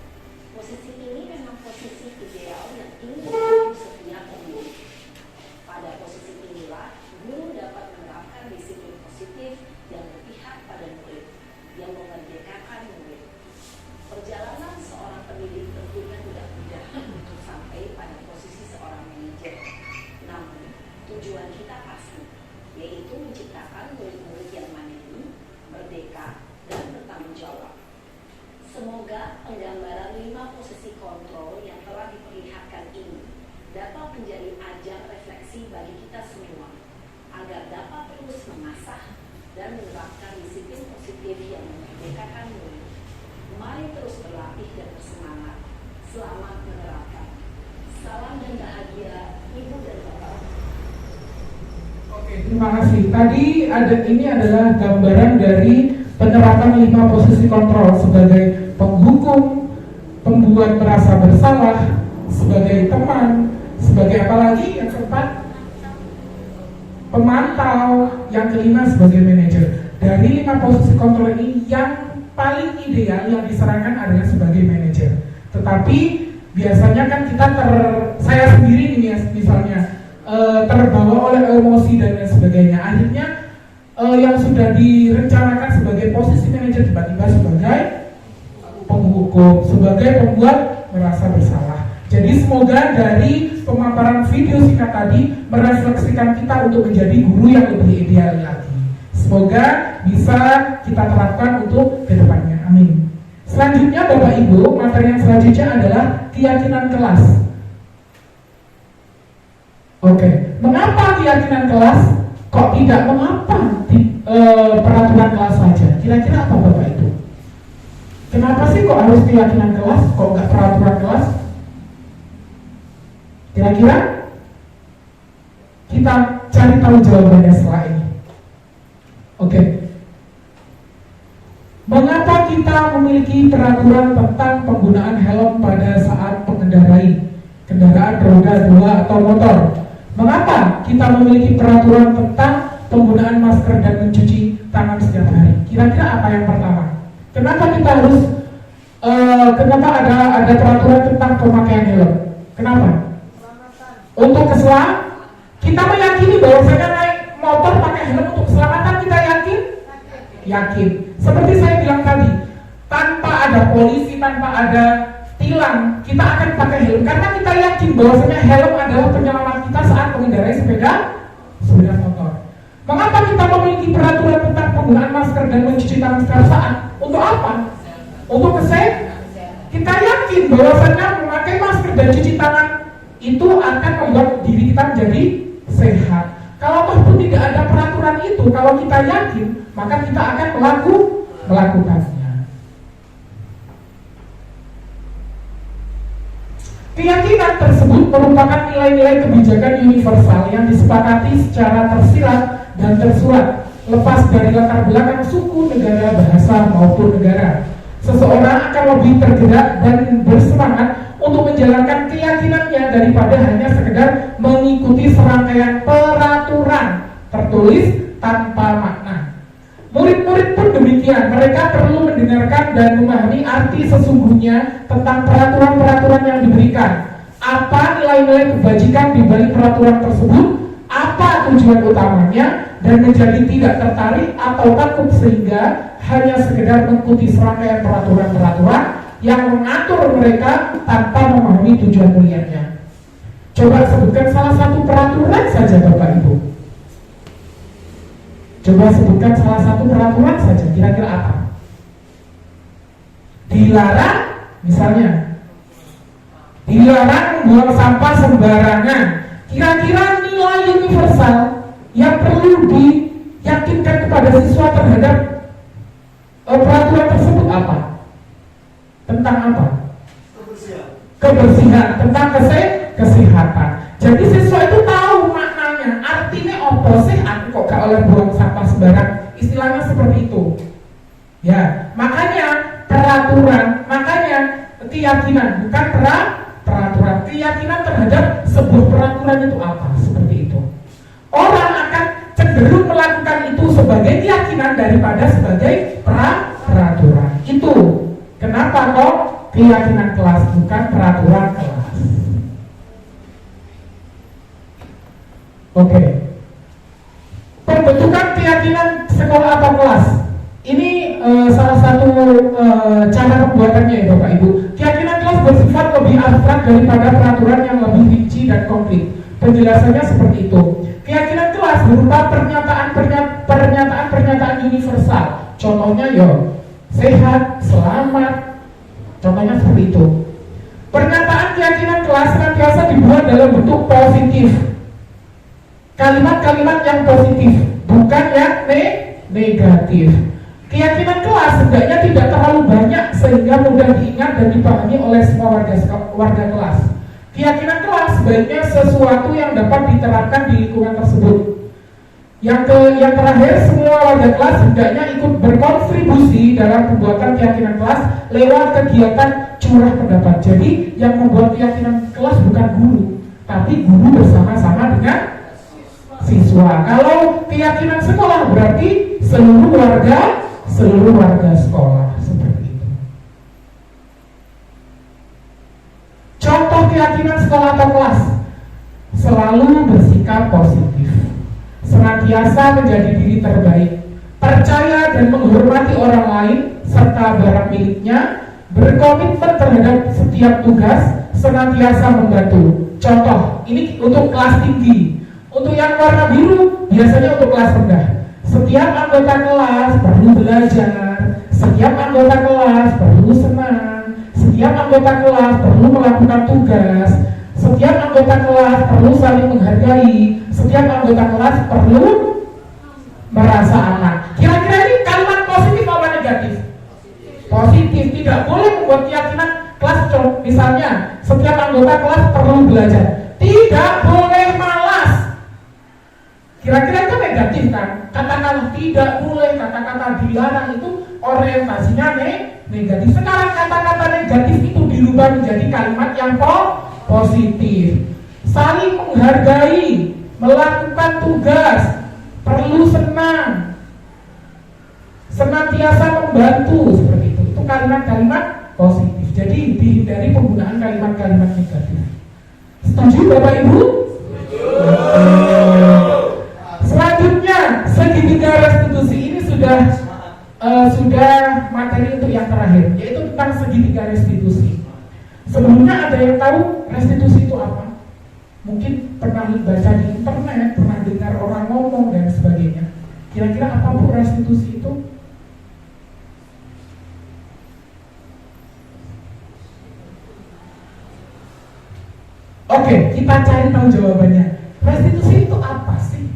Posisi ini memang posisi ideal yang ingin dituju setiap murid. Pada posisi inilah, guru dapat menerapkan disiplin positif yang berpihak pada murid, yang memerdekakan murid. Perjalanan seorang pendidik tentunya tidak mudah untuk sampai pada posisi seorang manajer. Namun, tujuan kita pasti, yaitu menciptakan murid-murid yang mandiri, merdeka, dan bertanggung jawab. Semoga penggambaran 5 posisi kontrol yang telah diperlihatkan ini dapat menjadi ajang refleksi bagi kita semua, agar dapat terus mengasah dan menerapkan disiplin positif yang memerdekakan murid. Mari terus berlatih dan bersemangat. Selamat menerapkan. Salam dan bahagia, Ibu dan Bapak. Oke, terima kasih. Tadi ini adalah gambaran dari penerapan 5 posisi kontrol sebagai penghukum, pembuat merasa bersalah, sebagai teman, sebagai apa lagi yang keempat? Pemantau, yang kelima sebagai manajer. Dari 5 posisi kontrol ini yang paling ideal yang disarankan adalah sebagai manajer. Tetapi biasanya kan kita saya sendiri nih misalnya terbawa oleh emosi dan lain sebagainya. Akhirnya yang sudah direncanakan sebagai posisi manajer tiba-tiba sebagai penghukum, sebagai pembuat merasa bersalah. Jadi semoga dari pemaparan video singkat tadi merefleksikan kita untuk menjadi guru yang lebih ideal lagi. Semoga bisa kita terapkan untuk kedepannya. Amin. Selanjutnya Bapak Ibu, materi yang selanjutnya adalah keyakinan kelas. Oke, mengapa keyakinan kelas? Kok tidak mengapa peraturan kelas saja? Kira-kira apa Bapak Ibu? Kenapa sih kok harus keyakinan kelas? Kok nggak peraturan kelas? Kira-kira kita cari tahu jawabannya setelah ini. Oke. Mengapa kita memiliki peraturan tentang penggunaan helm pada saat mengendarai kendaraan roda 2 atau motor? Mengapa kita memiliki peraturan tentang penggunaan masker dan mencuci tangan setiap hari? Kira-kira apa yang pertama? Kenapa kita harus kenapa ada peraturan tentang pemakaian helm? Kenapa? Untuk keselamatan. Kita meyakini bahwa saya naik motor pakai helm untuk keselamatan, kita yakin? Yakin. Seperti saya bilang tadi, tanpa ada polisi, tanpa ada tilang, kita akan pakai helm karena kita yakin bahwasanya helm adalah penyelamat kita saat mengendarai sepeda motor. Mengapa kita memiliki peraturan tentang penggunaan masker dan mencuci tangan setiap saat? Untuk apa? Untuk kesehatan. Kita yakin bahwasanya memakai masker dan cuci tangan itu akan membuat diri kita menjadi sehat. Kalau pun tidak ada peraturan itu, kalau kita yakin, maka kita akan melakukannya. Keyakinan tersebut merupakan nilai-nilai kebijakan universal yang disepakati secara tersirat dan tersurat, lepas dari latar belakang suku, negara, bahasa, maupun negara. Seseorang akan lebih tergerak dan bersemangat untuk menjalankan keyakinannya daripada hanya sekedar mengikuti serangkaian peraturan tertulis tanpa makna. Murid-murid pun demikian, mereka perlu mendengarkan dan memahami arti sesungguhnya tentang peraturan-peraturan yang diberikan. Apa nilai-nilai kebajikan di balik peraturan tersebut? Apa tujuan utamanya? Dan menjadi tidak tertarik atau takut sehingga hanya sekedar mengikuti serangkaian peraturan-peraturan yang mengatur mereka tanpa memahami tujuan mulianya. Coba sebutkan salah satu peraturan saja Bapak Ibu. Coba sebutkan salah satu peraturan saja, kira-kira apa? Dilarang, misalnya dilarang membuang sampah sembarangan. Kira-kira nilai universal yang perlu diyakinkan kepada siswa terhadap peraturan tersebut apa? Tentang apa? Kebersihan, tentang kesehatan. Jadi siswa itu tahu maknanya, artinya apa sih aku kok gak oleh buang sampah sembarang, istilahnya seperti itu. Ya, makanya peraturan, makanya keyakinan, bukan peraturan, keyakinan terhadap sebuah peraturan itu apa, seperti itu. Orang akan cenderung melakukan itu sebagai keyakinan daripada sebagai peraturan. Itu kenapa kok keyakinan kelas bukan peraturan kelas. Oke. Pembentukan keyakinan sekolah atau kelas. Ini salah satu cara pembuatannya ya Bapak Ibu. Keyakinan kelas bersifat lebih abstrak daripada peraturan yang lebih rinci dan konkret. Penjelasannya seperti itu. Keyakinan kelas berupa pernyataan universal. Contohnya sehat, selamat. Contohnya seperti itu. Pernyataan keyakinan kelas senantiasa dibuat dalam bentuk positif. Kalimat-kalimat yang positif, bukan yang negatif. Keyakinan kelas hendaknya tidak terlalu banyak sehingga mudah diingat dan dipahami oleh semua warga kelas. Keyakinan kelas sebaiknya sesuatu yang dapat diterapkan di lingkungan tersebut. Yang terakhir, semua warga kelas hendaknya ikut berkontribusi dalam pembuatan keyakinan kelas lewat kegiatan curah pendapat. Jadi yang membuat keyakinan kelas bukan guru, tapi guru bersama-sama dengan siswa. Kalau keyakinan sekolah berarti seluruh warga sekolah, seperti itu. Contoh keyakinan sekolah atau kelas: selalu bersikap positif, senantiasa menjadi diri terbaik, percaya dan menghormati orang lain serta barang miliknya, berkomitmen terhadap setiap tugas, senantiasa membantu. Contoh, ini untuk kelas tinggi. Untuk yang warna biru biasanya untuk kelas rendah. Setiap anggota kelas perlu belajar, setiap anggota kelas perlu senang, setiap anggota kelas perlu melakukan tugas, setiap anggota kelas perlu saling menghargai, setiap anggota kelas perlu merasa aman. Kira-kira ini kalimat positif apa negatif? Positif. Tidak boleh membuat keyakinan kelas. Misalnya, setiap anggota kelas perlu belajar. Tidak boleh malas. Kira-kira itu negatif kan? Kata-kata tidak boleh, kata-kata dilarang itu orientasinya negatif. Sekarang kata-kata negatif itu dirubah menjadi kalimat yang positif. Saling menghargai, melakukan tugas, perlu senang, senantiasa membantu, seperti itu. Itu kalimat-kalimat positif. Jadi dihindari penggunaan kalimat-kalimat negatif. Setuju Bapak Ibu? Selanjutnya, segitiga restitusi ini sudah materi untuk yang terakhir, yaitu tentang segitiga restitusi. Sebelumnya ada yang tahu restitusi itu apa? Mungkin pernah baca di internet, pernah dengar orang ngomong dan sebagainya. Kira-kira apa Bu restitusi itu? Oke, kita cari tahu jawabannya. Restitusi itu apa sih?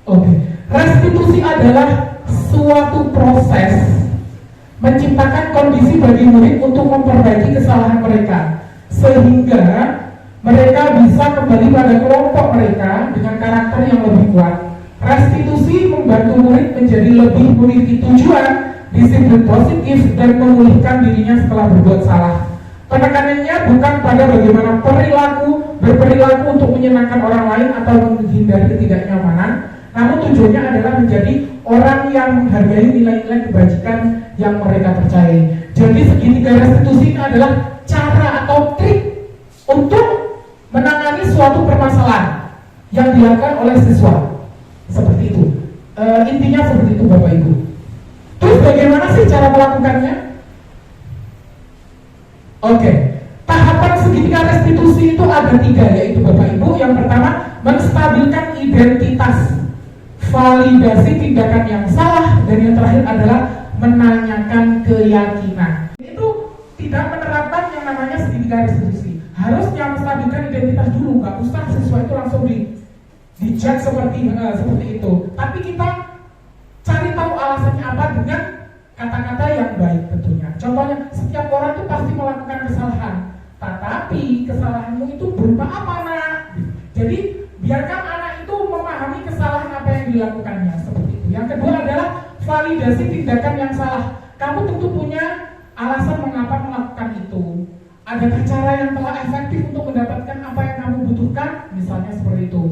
Oke, restitusi adalah suatu proses menciptakan kondisi bagi murid untuk memperbaiki kesalahan mereka, sehingga mereka bisa kembali pada kelompok mereka dengan karakter yang lebih kuat. Restitusi membantu murid menjadi lebih memiliki tujuan, disiplin positif, dan memulihkan dirinya setelah berbuat salah. Penekanannya bukan pada bagaimana berperilaku untuk menyenangkan orang lain atau menghindari ketidaknyamanan, namun tujuannya adalah menjadi orang yang menghargai nilai-nilai kebajikan yang mereka percayai. Jadi segitiga restitusi ini adalah cara atau trik untuk menangani suatu permasalahan yang dilakukan oleh siswa. Seperti itu. Intinya seperti itu Bapak Ibu. Terus bagaimana sih cara melakukannya? Oke, tahapan segitiga restitusi itu ada 3, yaitu Bapak Ibu. Yang pertama, menstabilkan identitas, validasi tindakan yang salah, dan yang terakhir adalah menanyakan keyakinan. Itu tidak menerapkan yang namanya segitiga restitusi. Harusnya menstabilkan identitas dulu, nggak usah siswa itu langsung dijudge seperti itu. Tapi kita cari tahu alasannya apa dengan kata-kata yang baik tentunya. Contohnya, setiap orang itu pasti melakukan kesalahan, tetapi kesalahanmu itu berupa apa nak? Jadi biarkan anak itu memahami kesalahan apa yang dilakukannya, seperti itu. Yang kedua adalah validasi tindakan yang salah. Kamu tentu punya alasan mengapa melakukan itu. Adakah cara yang telah efektif untuk mendapatkan apa yang kamu butuhkan? Misalnya seperti itu.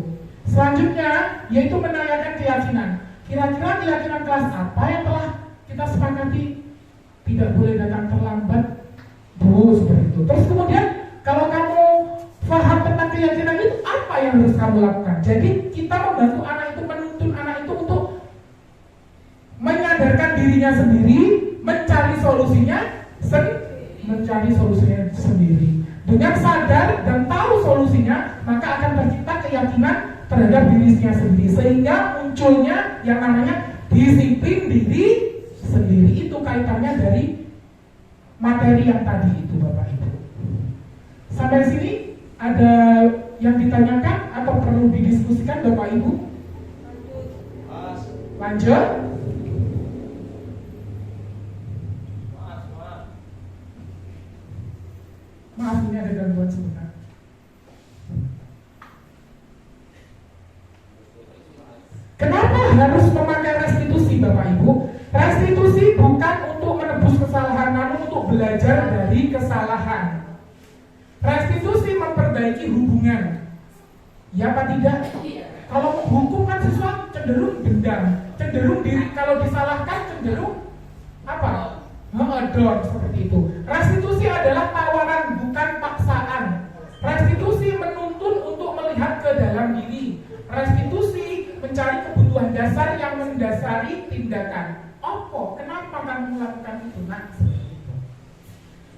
Selanjutnya, yaitu menanyakan keyakinan. Kira-kira keyakinan kelas apa yang telah kita sepakati? Tidak boleh datang terlambat, Bu, seperti itu. Terus kemudian, kalau kamu paham tentang keyakinan itu, apa yang harus kamu lakukan? Jadi kita membantu anak itu, menuntun anak itu untuk menyadarkan dirinya sendiri, mencari solusinya sendiri. Dengan sadar dan tahu solusinya, maka akan tercipta keyakinan terhadap dirinya sendiri, sehingga munculnya yang namanya disiplin diri sendiri. Itu kaitannya dari materi yang tadi itu Bapak Ibu. Sampai sini ada yang ditanyakan atau perlu didiskusikan Bapak Ibu? Lanjut. Maaf, ini ada gangguan sebentar. Ya apa tidak? Kalau menghukum kan siswa cenderung dendam, cenderung diri, kalau disalahkan cenderung apa? Mengedor seperti itu. Restitusi adalah tawaran, bukan paksaan. Restitusi menuntun untuk melihat ke dalam diri. Restitusi mencari kebutuhan dasar yang mendasari tindakan. Kenapa kamu melakukan itu? Nah, seperti itu.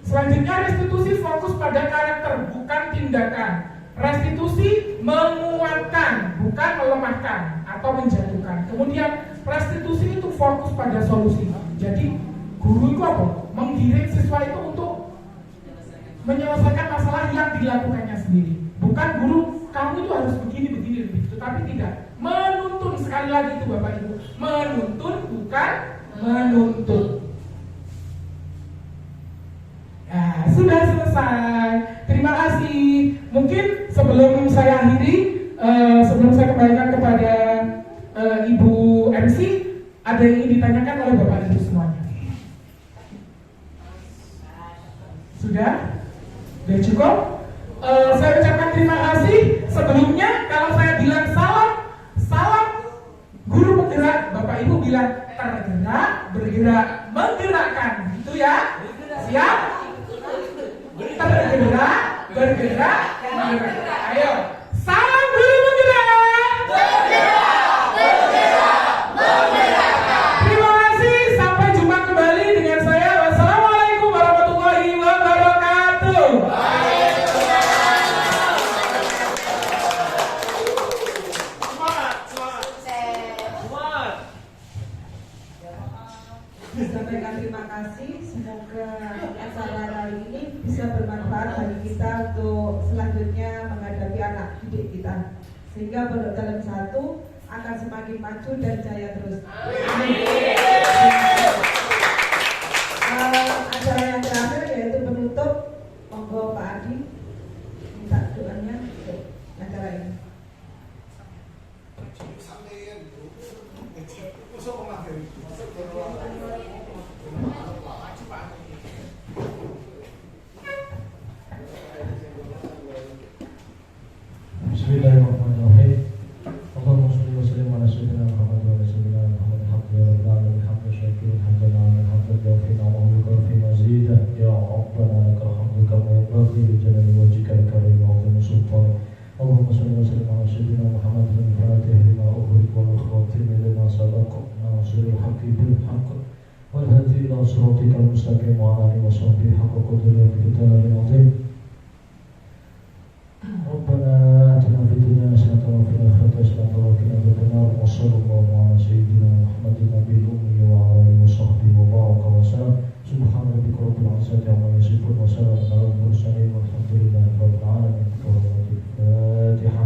Selanjutnya restitusi fokus pada karakter, bukan tindakan. Restitusi menguatkan, bukan melemahkan atau menjatuhkan. Kemudian restitusi itu fokus pada solusi. Jadi guru itu apa? Menggiring siswa itu untuk menyelesaikan masalah yang dilakukannya sendiri. Bukan guru, kamu itu harus begini, begitu. Tapi tidak. Menuntun, sekali lagi itu Bapak Ibu. Menuntun bukan menuntut. Nah, sudah selesai. Terima kasih. Mungkin sebelum saya akhiri, sebelum saya kembalikan kepada Ibu MC, ada yang ingin ditanyakan oleh Bapak Ibu semuanya. Sudah? Sudah cukup? Saya ucapkan terima kasih. Sebelumnya kalau saya bilang salam guru penggerak, Bapak Ibu bilang tergerak, bergerak, menggerakkan. Gitu ya? Siap? Tergerak, bergerak, menggerakkan. Ayo, salam guru penggerak. Terima kasih. Sampai jumpa kembali dengan saya. Wassalamualaikum warahmatullahi wabarakatuh. Sampaikan terima kasih. Semoga acara kali ini bisa bermanfaat bagi kita untuk selanjutnya menghadapi anak didik kita, sehingga Pondok Dalam 1 akan semakin maju dan jaya terus. Amin. Acara yang terakhir yaitu penutup, monggo Pak Adi minta doanya untuk acara ini. Bismillahirrahmanirrahim. Allahumma shalli wa sallim ala sayyidina Muhammad wa ala sayyidina Muhammad. Alhamdulillahi rabbil alamin. Hamdan syakirin hamdan lillahi hamdan yawfina wa yukafi mazidah. Ya Rabbana lakal hamdu kama yanbaghi li jalali wajhikal karim wa 'azimi sultanik. Allahumma shalli wa sallim ala sayyidina Muhammad al-Fatih lima ughliq wal khatim lima sabaq nasiril haqqi bil haqq wal hadi ila siratikal mustaqim wa ala alihi wa sahbihi haqqa qadrihi wa miqdarihi al-'azim. ربنا آتنا في الدنيا حسنة وفي الآخرة حسنة وقنا عذاب النار وصلى الله على سيدنا محمد النبي الأمي وعلى آله وصحبه وبارك وسلم سبحان ربك رب العزة عما يصفون وسلام على المرسلين والحمد لله رب العالمين. الفاتحة.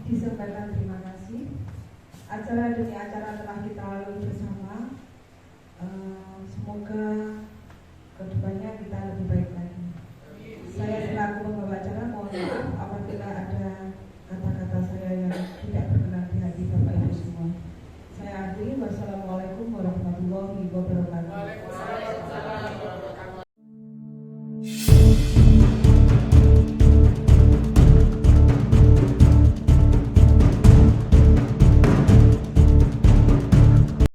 Disampaikan terima kasih. Acara demi acara telah kita lalui bersama.